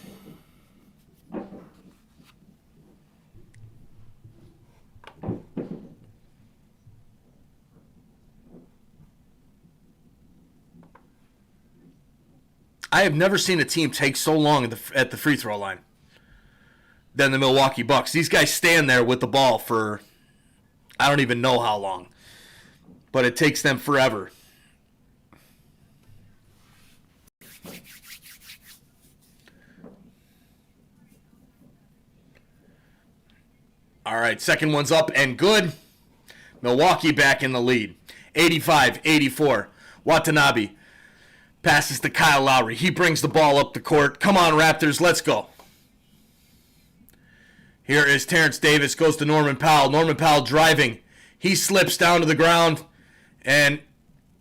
I have never seen a team take so long at the free throw line than the Milwaukee Bucks. These guys stand there with the ball for I don't even know how long, but it takes them forever. All right, second one's up and good. Milwaukee back in the lead. 85-84. Watanabe passes to Kyle Lowry. He brings the ball up the court. Come on, Raptors, let's go. Here is Terrence Davis, goes to Norman Powell. Norman Powell driving. He slips down to the ground. And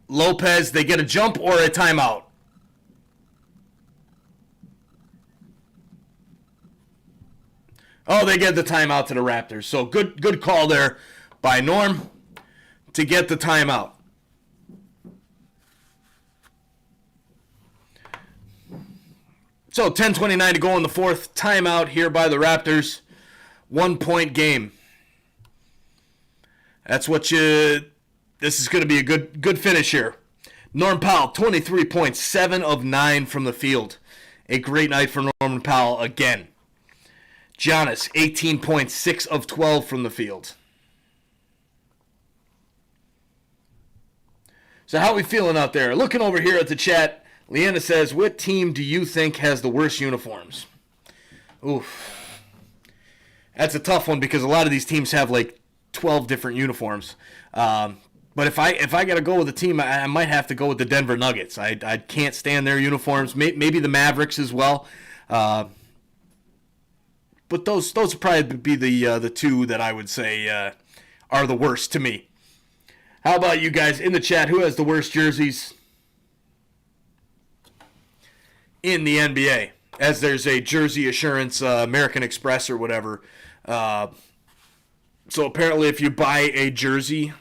Lopez, they get a jump or a timeout. Oh, they get the timeout to the Raptors. So good call there by Norm to get the timeout. So 10:29 to go in the fourth. Timeout here by the Raptors. 1 point game. That's what you... This is going to be a good finish here. Norm Powell, 23 points, 7 of 9 from the field. A great night for Norman Powell again. Giannis, 18 points, 6 of 12 from the field. So how are we feeling out there? Looking over here at the chat, Leanna says, what team do you think has the worst uniforms? Oof. That's a tough one because a lot of these teams have like 12 different uniforms. But if I got to go with a team, I might have to go with the Denver Nuggets. I can't stand their uniforms. Maybe the Mavericks as well. But those would probably be the two that I would say are the worst to me. How about you guys in the chat? Who has the worst jerseys in the NBA? As there's a Jersey Assurance American Express or whatever. So apparently if you buy a jersey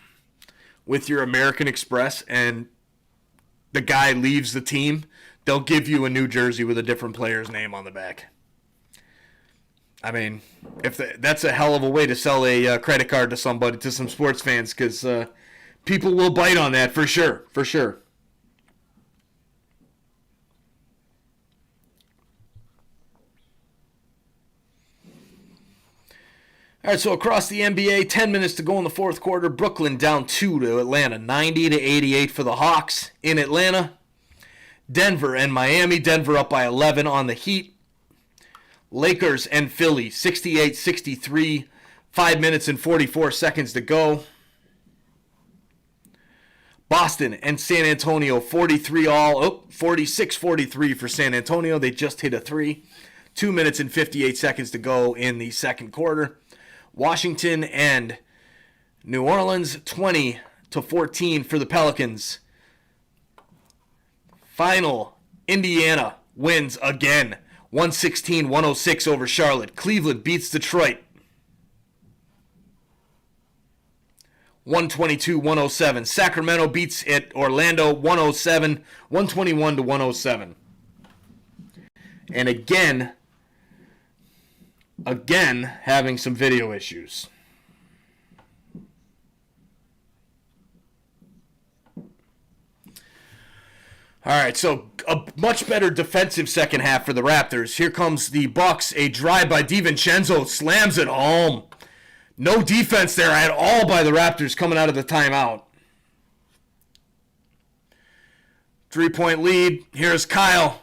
with your American Express and the guy leaves the team, they'll give you a new jersey with a different player's name on the back. I mean, that's a hell of a way to sell a credit card to somebody, to some sports fans, because people will bite on that for sure, for sure. All right, so across the NBA, 10 minutes to go in the fourth quarter. Brooklyn down 2 to Atlanta, 90-88 for the Hawks in Atlanta. Denver and Miami. Denver up by 11 on the Heat. Lakers and Philly, 68-63, 5 minutes and 44 seconds to go. Boston and San Antonio, 46-43 for San Antonio. They just hit a three. 2 minutes and 58 seconds to go in the second quarter. Washington and New Orleans, 20-14 for the Pelicans. Final, Indiana wins again. 116-106 over Charlotte. Cleveland beats Detroit. 122-107. Sacramento beats Orlando 121-107. And again having some video issues. All right, so a much better defensive second half for the Raptors. Here comes the Bucks. A drive by DiVincenzo slams it home. No defense there at all by the Raptors coming out of the timeout. 3-point lead. Here's Kyle.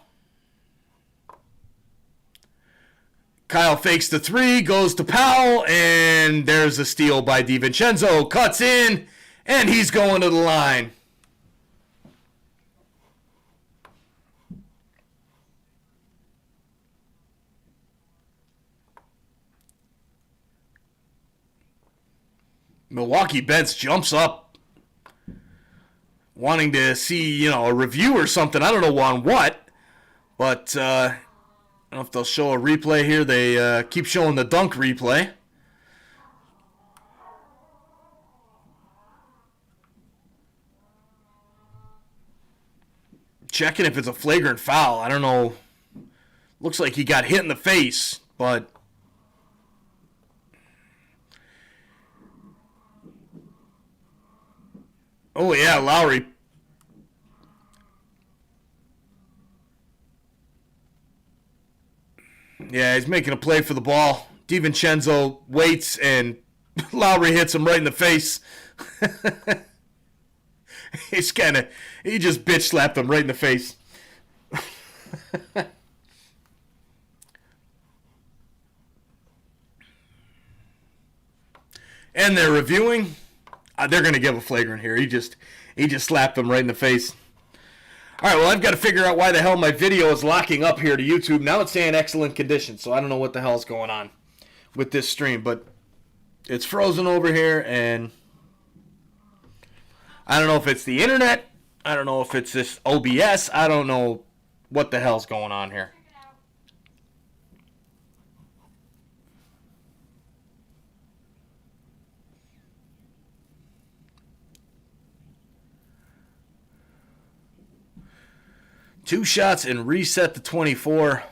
Kyle fakes the three, goes to Powell, and there's a steal by DiVincenzo. Cuts in, and he's going to the line. Milwaukee bench jumps up. wanting to see, a review or something. I don't know on what, but I don't know if they'll show a replay here. They keep showing the dunk replay. Checking if it's a flagrant foul. I don't know. Looks like he got hit in the face, but oh yeah, Lowry. Yeah, he's making a play for the ball. DiVincenzo waits and Lowry hits him right in the face. He just bitch slapped him right in the face. And they're reviewing. They're going to give a flagrant here. He just slapped him right in the face. All right, well, I've got to figure out why the hell my video is locking up here to YouTube. Now it's saying excellent condition, so I don't know what the hell's going on with this stream, but it's frozen over here, and I don't know if it's the internet. I don't know if it's this OBS. I don't know what the hell's going on here. Two shots and reset to 24.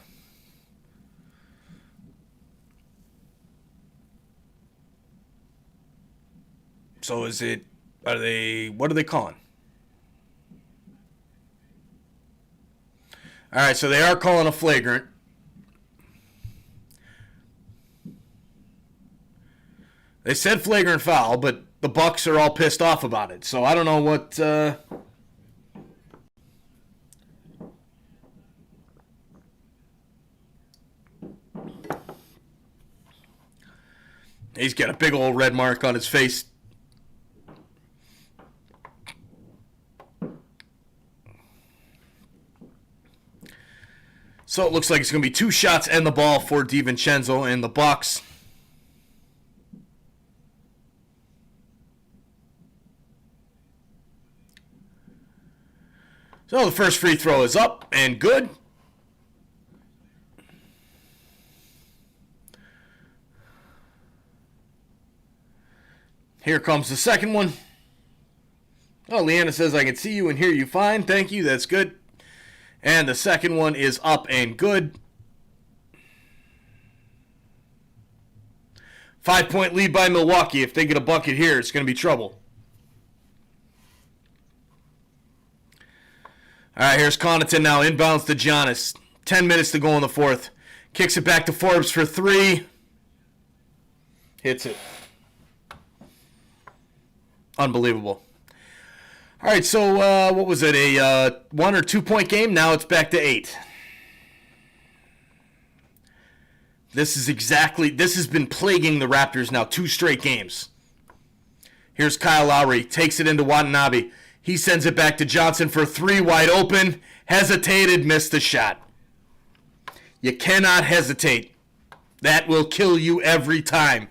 So what are they calling? All right, so they are calling a flagrant. They said flagrant foul, but the Bucks are all pissed off about it. So I don't know what... He's got a big old red mark on his face. So it looks like it's going to be two shots and the ball for DiVincenzo and the Bucks. So the first free throw is up and good. Here comes the second one. Oh, Leanna says, I can see you and hear you fine. Thank you. That's good. And the second one is up and good. 5-point lead by Milwaukee. If they get a bucket here, it's going to be trouble. All right, here's Connaughton now. Inbounds to Giannis. 10 minutes to go in the fourth. Kicks it back to Forbes for three. Hits it. Unbelievable. All right, so what was it, a 1 or 2 point game? Now it's back to 8. This has been plaguing the Raptors now 2 straight games. Here's Kyle Lowry, takes it into Watanabe. He sends it back to Johnson for 3, wide open. Hesitated, missed the shot. You cannot hesitate. That will kill you every time.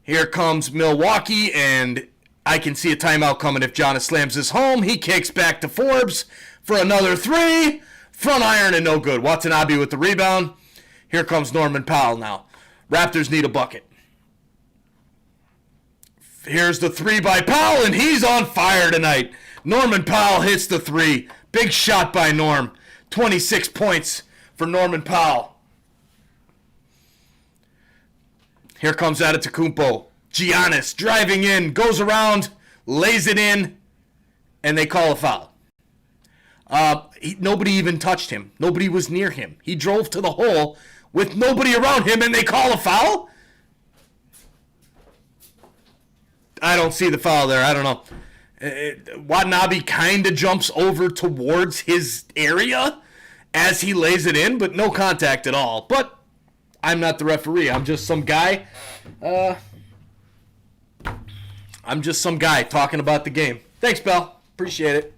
Here comes Milwaukee, and I can see a timeout coming if Giannis slams this home. He kicks back to Forbes for another 3. Front iron and no good. Watanabe with the rebound. Here comes Norman Powell now. Raptors need a bucket. Here's the 3 by Powell, and he's on fire tonight. Norman Powell hits the 3. Big shot by Norm. 26 points for Norman Powell. Here comes Antetokounmpo. Giannis driving in, goes around, lays it in, and they call a foul. Nobody even touched him. Nobody was near him. He drove to the hole with nobody around him, and they call a foul? I don't see the foul there. I don't know. Watanabe kind of jumps over towards his area as he lays it in, but no contact at all. But I'm not the referee. I'm just some guy. I'm just some guy talking about the game. Thanks, Bell. Appreciate it.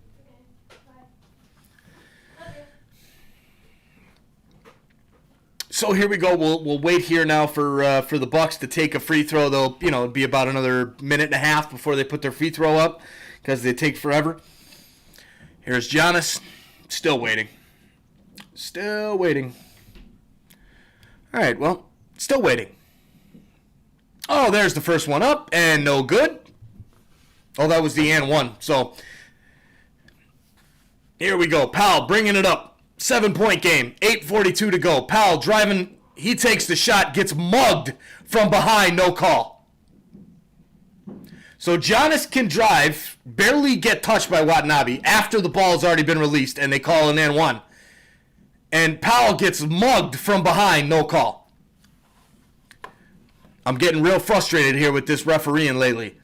So here we go. We'll wait here now for the Bucks to take a free throw. They'll it'll be about another minute and a half before they put their free throw up because they take forever. Here's Giannis. Still waiting. Still waiting. All right, well, still waiting. Oh, there's the first one up, and no good. Oh, that was the and one. So, here we go. Powell bringing it up. 7-point game. 8:42 to go. Powell driving. He takes the shot, gets mugged from behind, no call. So Giannis can drive, barely get touched by Watanabe after the ball has already been released, and they call an and one. And Powell gets mugged from behind, no call. I'm getting real frustrated here with this refereeing lately.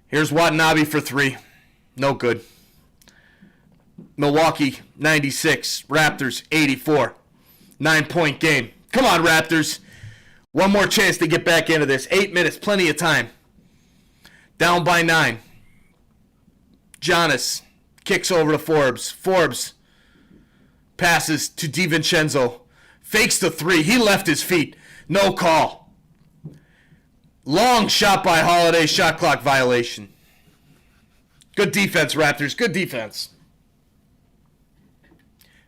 Here's Watanabe for three. No good. Milwaukee, 96. Raptors, 84. 9-point game. Come on, Raptors. One more chance to get back into this. 8 minutes, plenty of time. Down by 9. Giannis kicks over to Forbes. Forbes passes to DiVincenzo. Fakes the three. He left his feet. No call. Long shot by Holiday. Shot clock violation. Good defense, Raptors. Good defense.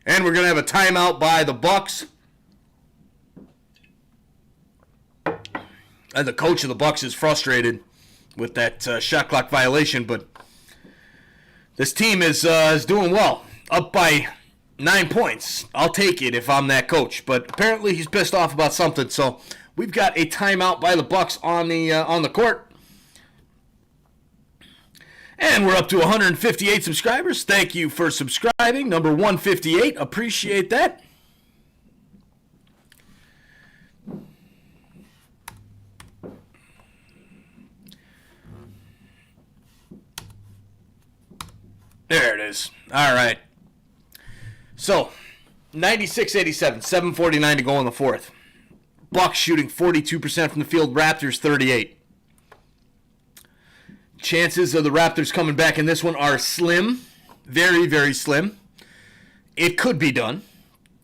And we're going to have a timeout by the Bucks. And the coach of the Bucks is frustrated with that shot clock violation, but this team is doing well. Up by 9 points. I'll take it if I'm that coach, but apparently he's pissed off about something. So we've got a timeout by the Bucks on the court. And we're up to 158 subscribers. Thank you for subscribing. Number 158. Appreciate that. There it is. All right. So, 96-87. 7:49 to go in the fourth. Bucks shooting 42% from the field. Raptors 38. Chances of the Raptors coming back in this one are slim. Very, very slim. It could be done.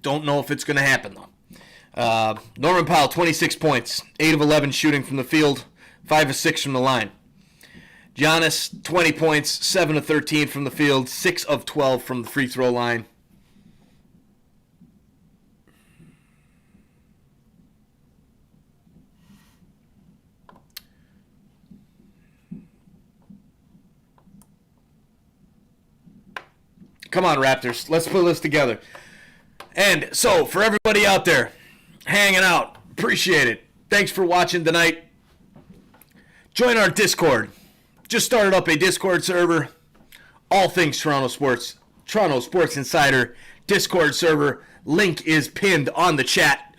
Don't know if it's going to happen, though. Norman Powell, 26 points. 8 of 11 shooting from the field. 5 of 6 from the line. Giannis, 20 points. 7 of 13 from the field. 6 of 12 from the free throw line. Come on, Raptors. Let's put this together. And so, for everybody out there hanging out, appreciate it. Thanks for watching tonight. Join our Discord. Just started up a Discord server. All things Toronto Sports. Toronto Sports Insider Discord server. Link is pinned on the chat.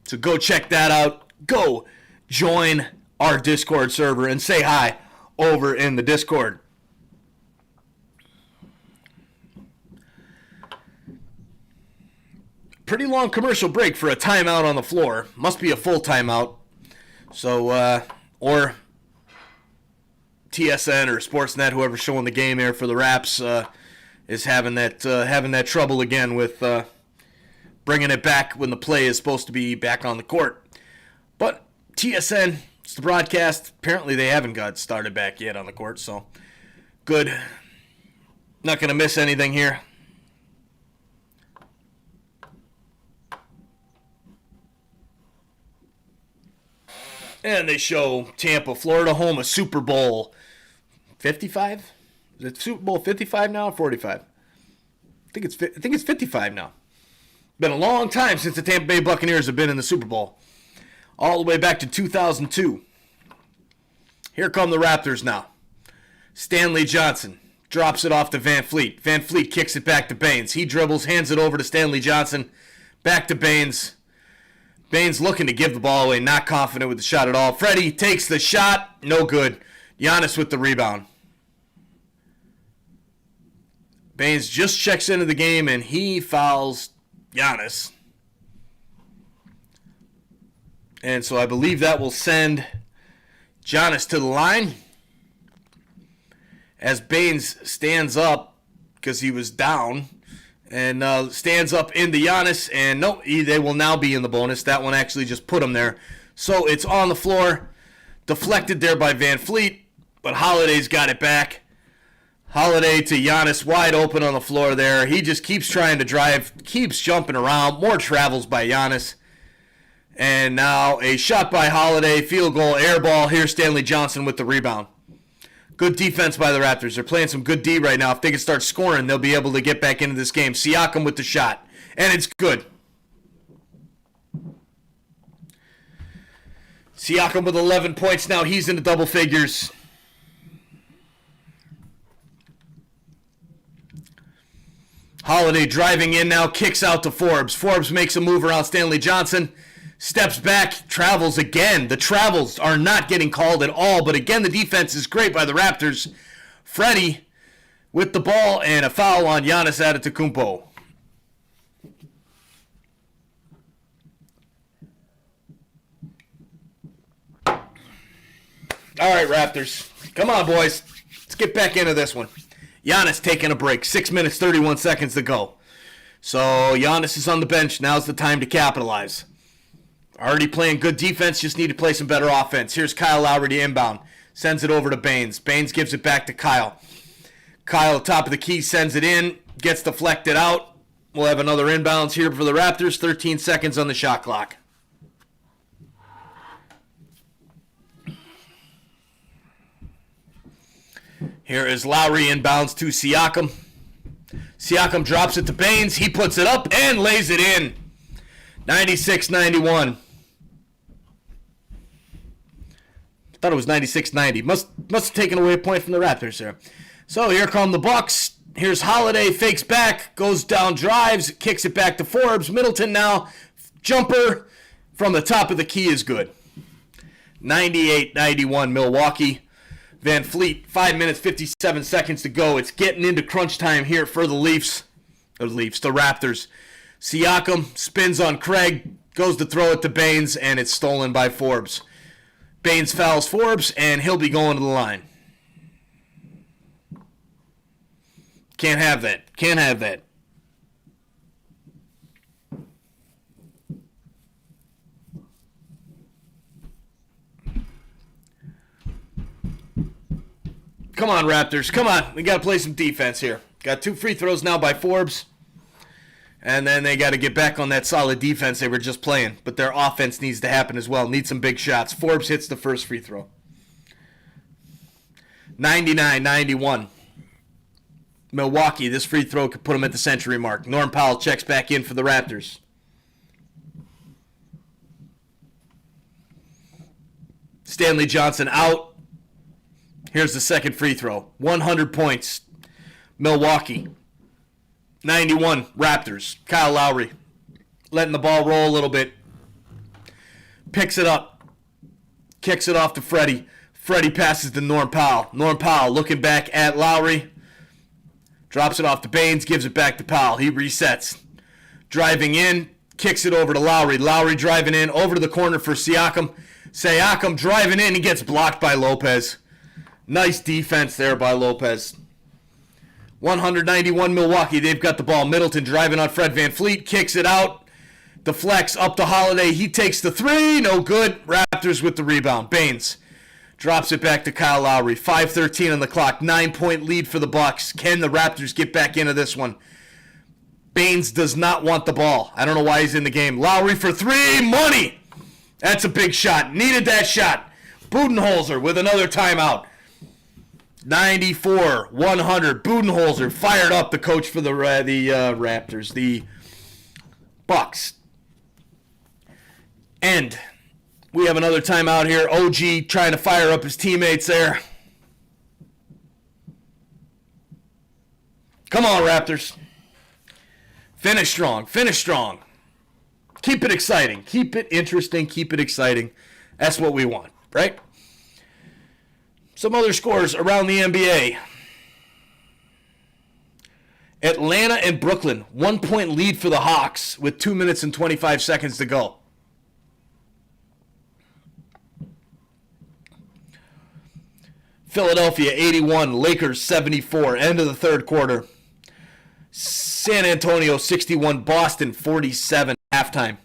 So go check that out. Go join our Discord server and say hi over in the Discord. Pretty long commercial break for a timeout on the floor. Must be a full timeout. So, or TSN or Sportsnet, whoever's showing the game here for the Raps, is having that trouble again with bringing it back when the play is supposed to be back on the court. But TSN, it's the broadcast. Apparently they haven't got started back yet on the court, so good. Not going to miss anything here. And they show Tampa, Florida, home of Super Bowl 55. Is it Super Bowl 55 now or 45? I think it's 55 now. Been a long time since the Tampa Bay Buccaneers have been in the Super Bowl. All the way back to 2002. Here come the Raptors now. Stanley Johnson drops it off to Van Fleet. Van Fleet kicks it back to Baines. He dribbles, hands it over to Stanley Johnson. Back to Baines. Baines looking to give the ball away, not confident with the shot at all. Freddie takes the shot, no good. Giannis with the rebound. Baines just checks into the game, and he fouls Giannis. And so I believe that will send Giannis to the line. As Baines stands up, because he was down, and stands up into Giannis, and no, they will now be in the bonus. That one actually just put him there. So it's on the floor, deflected there by Van Fleet, but Holiday's got it back. Holiday to Giannis, wide open on the floor there. He just keeps trying to drive, keeps jumping around. More travels by Giannis. And now a shot by Holiday, field goal, air ball. Here's Stanley Johnson with the rebound. Good defense by the Raptors. They're playing some good D right now. If they can start scoring, they'll be able to get back into this game. Siakam with the shot. And it's good. Siakam with 11 points now. He's into double figures. Holiday driving in now, kicks out to Forbes. Forbes makes a move around Stanley Johnson. Steps back, travels again. The travels are not getting called at all, but again, the defense is great by the Raptors. Freddie with the ball and a foul on Giannis Antetokounmpo. All right, Raptors. Come on, boys. Let's get back into this one. Giannis taking a break. 6 minutes, 31 seconds to go. So Giannis is on the bench. Now's the time to capitalize. Already playing good defense. Just need to play some better offense. Here's Kyle Lowry to inbound. Sends it over to Baines. Baines gives it back to Kyle. Kyle, top of the key, sends it in. Gets deflected out. We'll have another inbounds here for the Raptors. 13 seconds on the shot clock. Here is Lowry inbounds to Siakam. Siakam drops it to Baines. He puts it up and lays it in. 96-91. Thought it was 96-90. Must have taken away a point from the Raptors there. So here come the Bucks. Here's Holiday, fakes back, goes down, drives, kicks it back to Forbes. Middleton now, jumper from the top of the key is good. 98-91 Milwaukee. Van Fleet, 5 minutes, 57 seconds to go. It's getting into crunch time here for the Leafs. The Raptors. Siakam spins on Craig, goes to throw it to Baines, and it's stolen by Forbes. Baines fouls Forbes, and he'll be going to the line. Can't have that. Can't have that. Come on, Raptors. Come on. We got to play some defense here. Got 2 free throws now by Forbes. And then they got to get back on that solid defense they were just playing. But their offense needs to happen as well. Need some big shots. Forbes hits the first free throw. 99-91. Milwaukee, this free throw could put them at the century mark. Norm Powell checks back in for the Raptors. Stanley Johnson out. Here's the second free throw. 100 points. Milwaukee. 91 Raptors. Kyle Lowry letting the ball roll a little bit. Picks it up. Kicks it off to Freddie. Freddie passes to Norm Powell. Norm Powell looking back at Lowry. Drops it off to Baines. Gives it back to Powell. He resets. Driving in. Kicks it over to Lowry. Lowry driving in. Over to the corner for Siakam. Siakam driving in. He gets blocked by Lopez. Nice defense there by Lopez. 191 Milwaukee. They've got the ball. Middleton driving on Fred Van Fleet. Kicks it out. Deflects up to Holiday. He takes the 3. No good. Raptors with the rebound. Baines drops it back to Kyle Lowry. 5:13 on the clock. 9-point lead for the Bucks. Can the Raptors get back into this one? Baines does not want the ball. I don't know why he's in the game. Lowry for 3. Money. That's a big shot. Needed that shot. Budenholzer with another timeout. 94-100. Budenholzer fired up, the coach for the Raptors. The Bucks. And we have another timeout here. OG trying to fire up his teammates there. Come on, Raptors. Finish strong. Finish strong. Keep it exciting. Keep it interesting. Keep it exciting. That's what we want, right? Some other scores around the NBA. Atlanta and Brooklyn, 1-point lead for the Hawks with 2 minutes and 25 seconds to go. Philadelphia, 81. Lakers, 74. End of the third quarter. San Antonio, 61. Boston, 47. Halftime.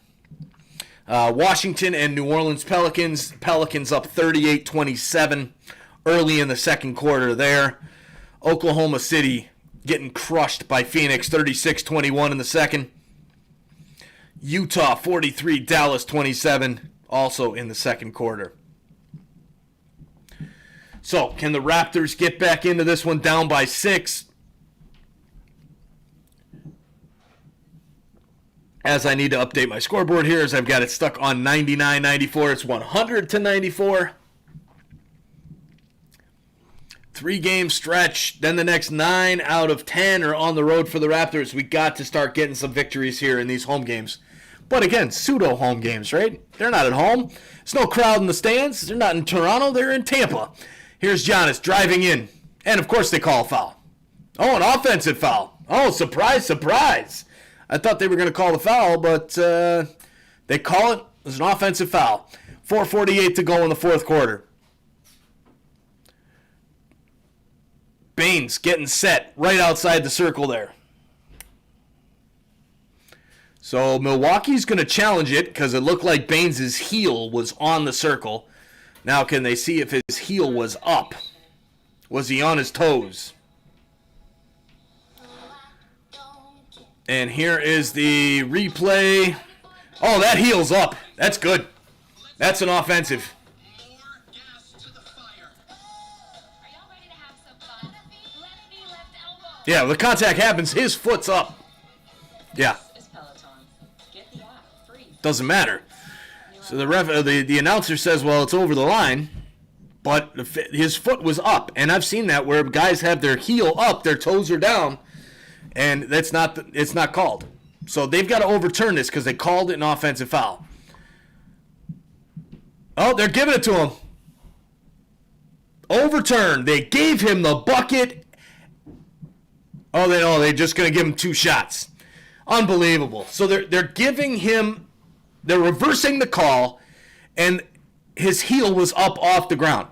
Washington and New Orleans Pelicans. Pelicans up 38-27 early in the second quarter there. Oklahoma City getting crushed by Phoenix 36-21 in the second. Utah 43, Dallas 27, also in the second quarter. So, can the Raptors get back into this one down by 6? As I need to update my scoreboard here, as I've got it stuck on 99-94. It's 100-94. 3-game stretch. Then the next 9 out of 10 are on the road for the Raptors. We got to start getting some victories here in these home games. But again, pseudo home games, right? They're not at home. There's no crowd in the stands. They're not in Toronto. They're in Tampa. Here's Giannis driving in. And of course they call a foul. Oh, an offensive foul. Oh, surprise, surprise. I thought they were going to call the foul, but they call it. It was an offensive foul. 4:48 to go in the fourth quarter. Baines getting set right outside the circle there. So Milwaukee's going to challenge it because it looked like Baines' heel was on the circle. Now can they see if his heel was up? Was he on his toes? And here is the replay. Oh, that heel's up. That's good. That's an offensive. Yeah, the contact happens. His foot's up. Yeah. Doesn't matter. So the announcer says, well, it's over the line. But his foot was up. And I've seen that where guys have their heel up, their toes are down. And it's not called. So they've got to overturn this because they called it an offensive foul. Oh, they're giving it to him. Overturned. They gave him the bucket. Oh, they're just going to give him 2 shots. Unbelievable. So they're giving him, they're reversing the call, and his heel was up off the ground.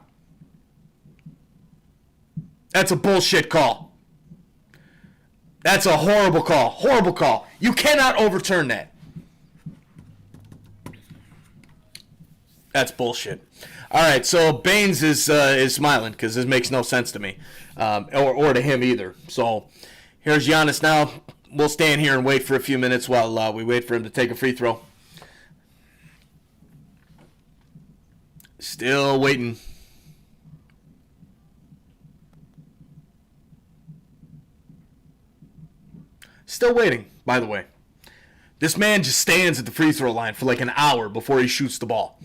That's a bullshit call. That's a horrible call. Horrible call. You cannot overturn that. That's bullshit. All right, so Baines is smiling because this makes no sense to me, or to him either. So here's Giannis now. We'll stand here and wait for a few minutes while we wait for him to take a free throw. Still waiting. Still waiting, by the way. This man just stands at the free throw line for like an hour before he shoots the ball.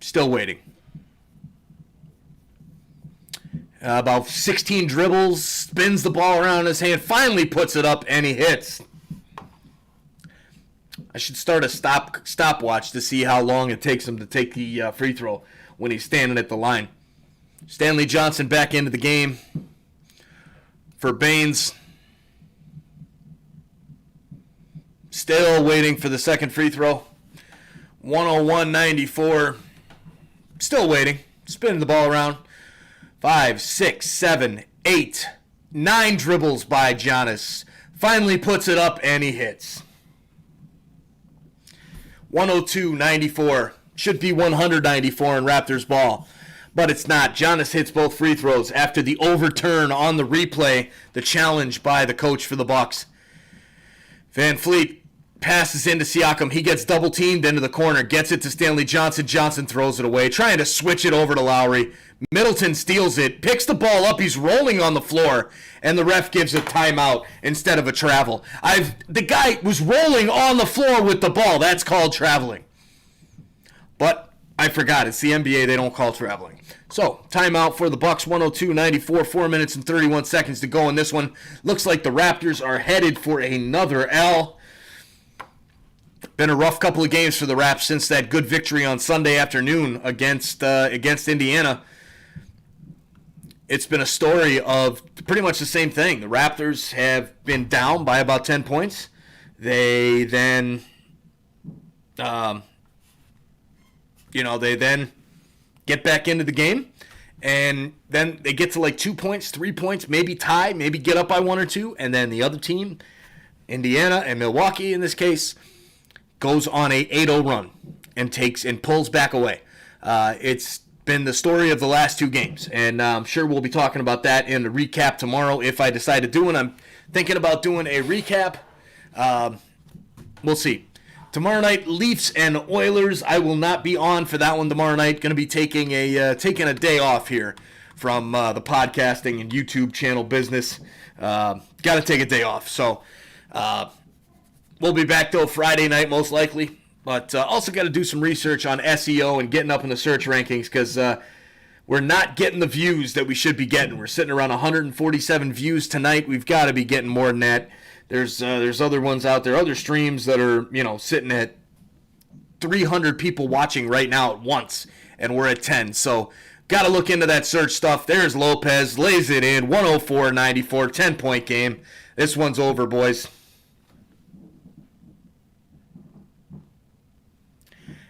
Still waiting. About 16 dribbles, spins the ball around in his hand, finally puts it up, and he hits. I should start a stopwatch to see how long it takes him to take the free throw when he's standing at the line. Stanley Johnson back into the game for Baines. Still waiting for the second free throw. 101-94. Still waiting. Spinning the ball around. 5, 6, 7, 8, 9 dribbles by Giannis. Finally puts it up and he hits. 102-94. Should be 194 in Raptors ball. But it's not. Giannis hits both free throws after the overturn on the replay. The challenge by the coach for the Bucks. Van Fleet passes into Siakam. He gets double teamed into the corner. Gets it to Stanley Johnson. Johnson throws it away. Trying to switch it over to Lowry. Middleton steals it. Picks the ball up. He's rolling on the floor. And the ref gives a timeout instead of a travel. The guy was rolling on the floor with the ball. That's called traveling. But I forgot. It's the NBA. They don't call traveling. So, timeout for the Bucks. 102-94. 4 minutes and 31 seconds to go in this one. Looks like the Raptors are headed for another L. Been a rough couple of games for the Raps since that good victory on Sunday afternoon against Indiana. It's been a story of pretty much the same thing. The Raptors have been down by about 10 points. They then, they then get back into the game, and then they get to like 2 points, 3 points, maybe tie, maybe get up by 1 or 2, and then the other team, Indiana and Milwaukee in this case, goes on a 8-0 run and pulls back away. It's been the story of the last two games. And I'm sure we'll be talking about that in the recap tomorrow if I decide to do one. I'm thinking about doing a recap. We'll see. Tomorrow night, Leafs and Oilers. I will not be on for that one tomorrow night. Going to be taking a day off here from the podcasting and YouTube channel business. Got to take a day off. So we'll be back, though, Friday night most likely. But also got to do some research on SEO and getting up in the search rankings because we're not getting the views that we should be getting. We're sitting around 147 views tonight. We've got to be getting more than that. There's other ones out there, other streams that are, sitting at 300 people watching right now at once, and we're at 10. So got to look into that search stuff. There's Lopez, lays it in, 104-94, 10-point game. This one's over, boys.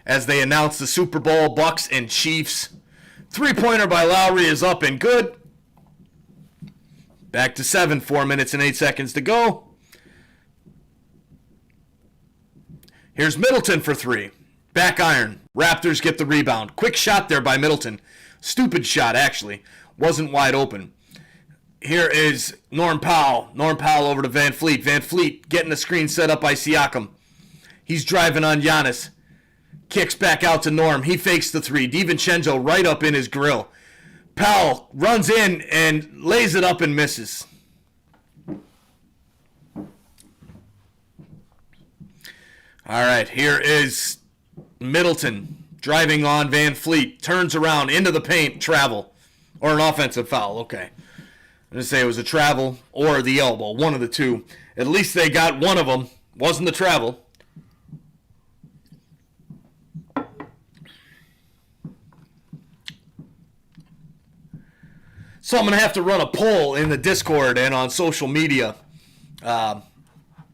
As they announce the Super Bowl, Bucks and Chiefs. Three-pointer by Lowry is up and good. Back to 7, 4 minutes and 8 seconds to go. Here's Middleton for 3. Back iron. Raptors get the rebound. Quick shot there by Middleton. Stupid shot, actually. Wasn't wide open. Here is Norm Powell. Norm Powell over to Van Fleet. Van Fleet getting the screen set up by Siakam. He's driving on Giannis. Kicks back out to Norm. He fakes the 3. DiVincenzo right up in his grill. Powell runs in and lays it up and misses. All right, here is Middleton driving on Van Fleet. Turns around into the paint. Travel. Or an offensive foul. Okay. I'm going to say it was a travel or the elbow. One of the two. At least they got one of them. Wasn't the travel. So I'm going to have to run a poll in the Discord and on social media. Got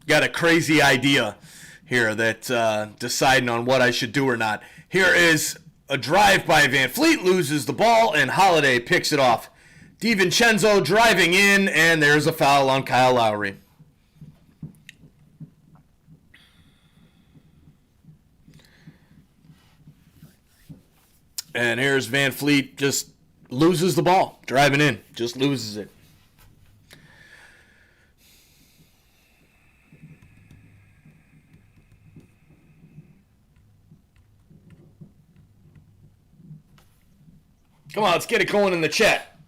a crazy idea here that deciding on what I should do or not. Here is a drive by Van Fleet, loses the ball, and Holiday picks it off. DiVincenzo driving in, and there's a foul on Kyle Lowry. And here's Van Fleet just loses the ball, driving in, just loses it. Come on, let's get it going in the chat.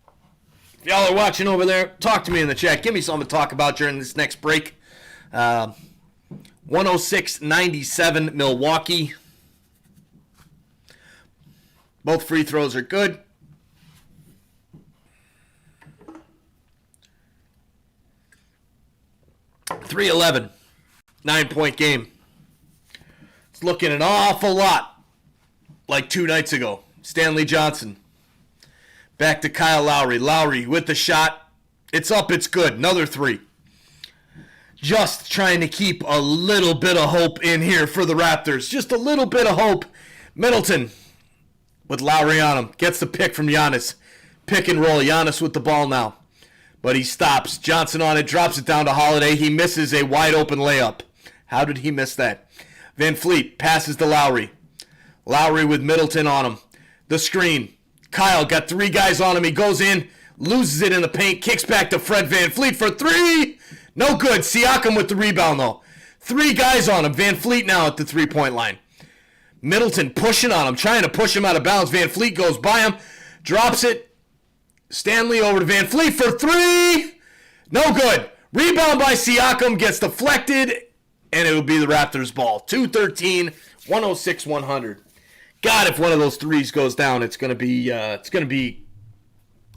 If y'all are watching over there, talk to me in the chat. Give me something to talk about during this next break. 106-97 Milwaukee. Both free throws are good. 3-11. 9-point game. It's looking an awful lot like 2 nights ago. Stanley Johnson. Back to Kyle Lowry. Lowry with the shot. It's up. It's good. Another 3. Just trying to keep a little bit of hope in here for the Raptors. Just a little bit of hope. Middleton with Lowry on him. Gets the pick from Giannis. Pick and roll. Giannis with the ball now. But he stops. Johnson on it. Drops it down to Holiday. He misses a wide open layup. How did he miss that? Van Fleet passes to Lowry. Lowry with Middleton on him. The screen. Kyle got 3 guys on him. He goes in. Loses it in the paint. Kicks back to Fred Van Fleet for 3. No good. Siakam with the rebound, though. 3 guys on him. Van Fleet now at the 3-point line. Middleton pushing on him. Trying to push him out of bounds. Van Fleet goes by him. Drops it. Stanley over to Van Fleet for 3. No good. Rebound by Siakam. Gets deflected. And it will be the Raptors' ball. 2-13. 106-100. God, if one of those threes goes down, it's gonna be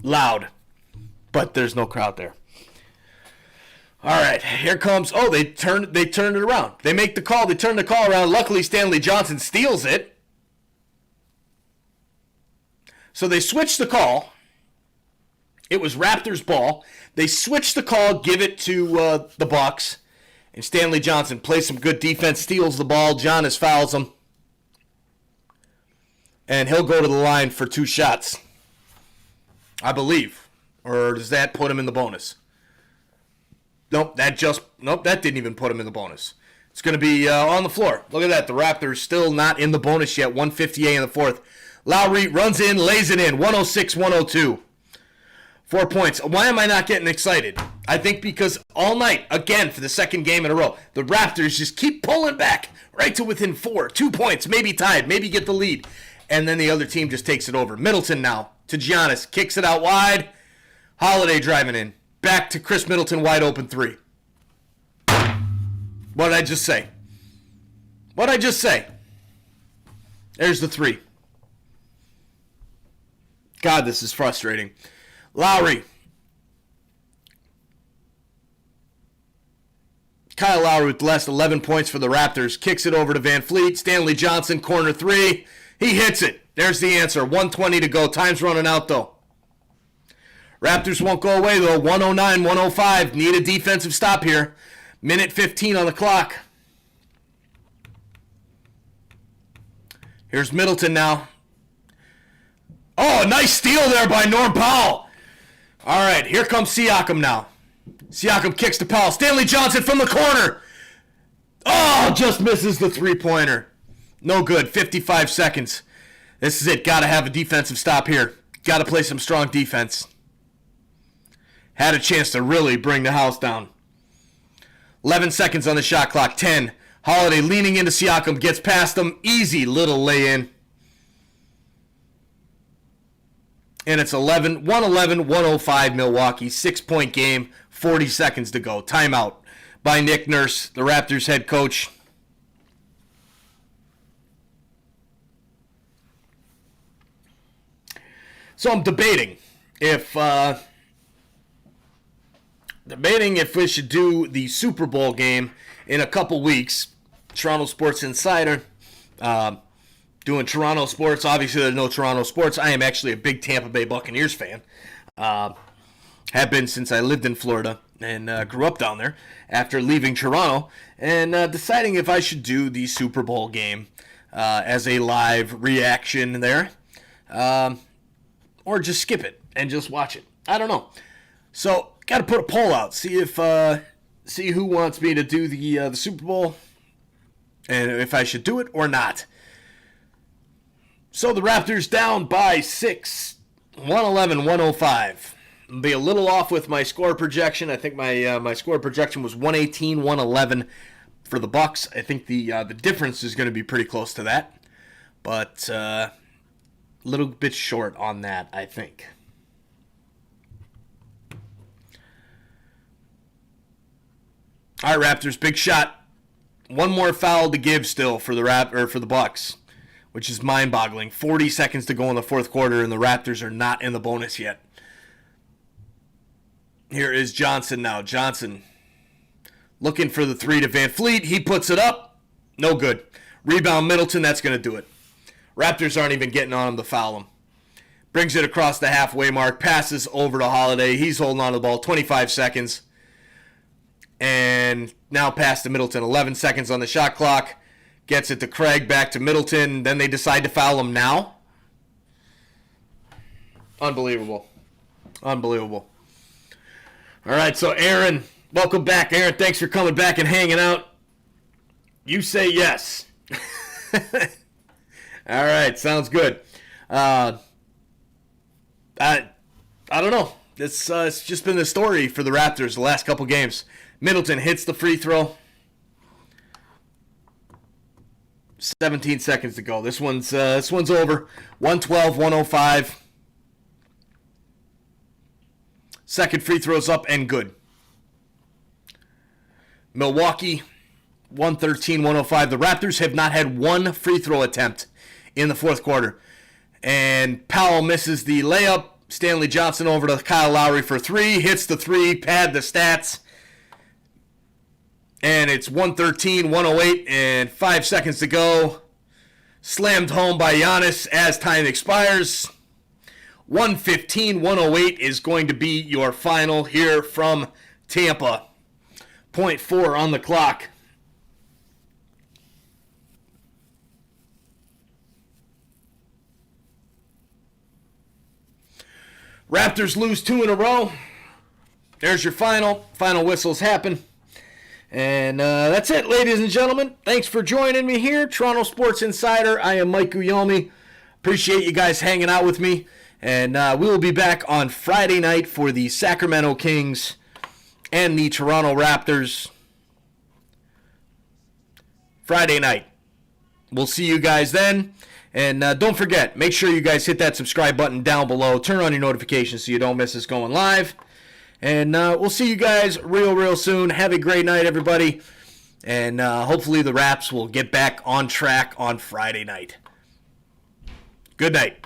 loud. But there's no crowd there. All right, here comes. Oh, they turned it around. They make the call. They turn the call around. Luckily, Stanley Johnson steals it. So they switch the call. It was Raptors' ball. They switch the call, give it to the Bucks, and Stanley Johnson plays some good defense, steals the ball. Giannis fouls him. And he'll go to the line for 2 shots, I believe. Or does that put him in the bonus? Nope, that didn't even put him in the bonus. It's going to be on the floor. Look at that. The Raptors still not in the bonus yet. 158 in the fourth. Lowry runs in, lays it in, 106-102. 4 points. Why am I not getting excited? I think because all night, again, for the second game in a row, the Raptors just keep pulling back right to within 4. 2 points, maybe tied, maybe get the lead. And then the other team just takes it over. Middleton now to Giannis. Kicks it out wide. Holiday driving in. Back to Chris Middleton, wide open 3. What did I just say? What did I just say? There's the 3. God, this is frustrating. Lowry. Kyle Lowry with the last 11 points for the Raptors. Kicks it over to Van Fleet. Stanley Johnson, corner 3. He hits it. There's the answer. 1:20 to go. Time's running out, though. Raptors won't go away, though. 109, 105. Need a defensive stop here. Minute 15 on the clock. Here's Middleton now. Oh, nice steal there by Norm Powell. All right, here comes Siakam now. Siakam kicks to Powell. Stanley Johnson from the corner. Oh, just misses the three-pointer. No good. 55 seconds. This is it. Got to have a defensive stop here. Got to play some strong defense. Had a chance to really bring the house down. 11 seconds on the shot clock. 10. Holiday leaning into Siakam. Gets past him. Easy little lay-in. And it's 111-105 Milwaukee. 6-point game. 40 seconds to go. Timeout by Nick Nurse, the Raptors head coach. So I'm debating if we should do the Super Bowl game in a couple weeks. Toronto Sports Insider doing Toronto sports. Obviously, there's no Toronto sports. I am actually a big Tampa Bay Buccaneers fan. Have been since I lived in Florida and grew up down there after leaving Toronto, and deciding if I should do the Super Bowl game as a live reaction there, or just skip it and just watch it. I don't know. So got to put a poll out, see who wants me to do the Super Bowl, and if I should do it or not. So the Raptors down by 6, 111-105. Be a little off with my score projection. I think my score projection was 118-111 for the Bucks. I think the difference is going to be pretty close to that, but a little bit short on that, I think. All right, Raptors, big shot. One more foul to give still for the Bucks, which is mind-boggling. 40 seconds to go in the fourth quarter, and the Raptors are not in the bonus yet. Here is Johnson now. Johnson looking for the 3 to Van Fleet. He puts it up. No good. Rebound Middleton. That's going to do it. Raptors aren't even getting on him to foul him. Brings it across the halfway mark. Passes over to Holiday. He's holding on to the ball. 25 seconds. And now pass to Middleton. 11 seconds on the shot clock. Gets it to Craig. Back to Middleton. Then they decide to foul him now. Unbelievable. Unbelievable. All right, so Aaron, welcome back. Aaron, thanks for coming back and hanging out. You say yes. All right, sounds good. I don't know. It's just been the story for the Raptors the last couple games. Middleton hits the free throw. 17 seconds to go. This one's over. 112-105. Second free throw's up and good. Milwaukee, 113-105. The Raptors have not had one free throw attempt in the fourth quarter. And Powell misses the layup. Stanley Johnson over to Kyle Lowry for 3. Hits the 3. Pad the stats. And it's 113-108 and 5 seconds to go. Slammed home by Giannis as time expires. 115-108 is going to be your final here from Tampa. 0.4 on the clock. Raptors lose 2 in a row. There's your final. Final whistles happen. And that's it, ladies and gentlemen. Thanks for joining me here. Toronto Sports Insider. I am Mike Guglielmi. Appreciate you guys hanging out with me. And we will be back on Friday night for the Sacramento Kings and the Toronto Raptors. Friday night. We'll see you guys then. And don't forget, make sure you guys hit that subscribe button down below. Turn on your notifications so you don't miss us going live. And we'll see you guys real soon. Have a great night, everybody. And hopefully the Raps will get back on track on Friday night. Good night.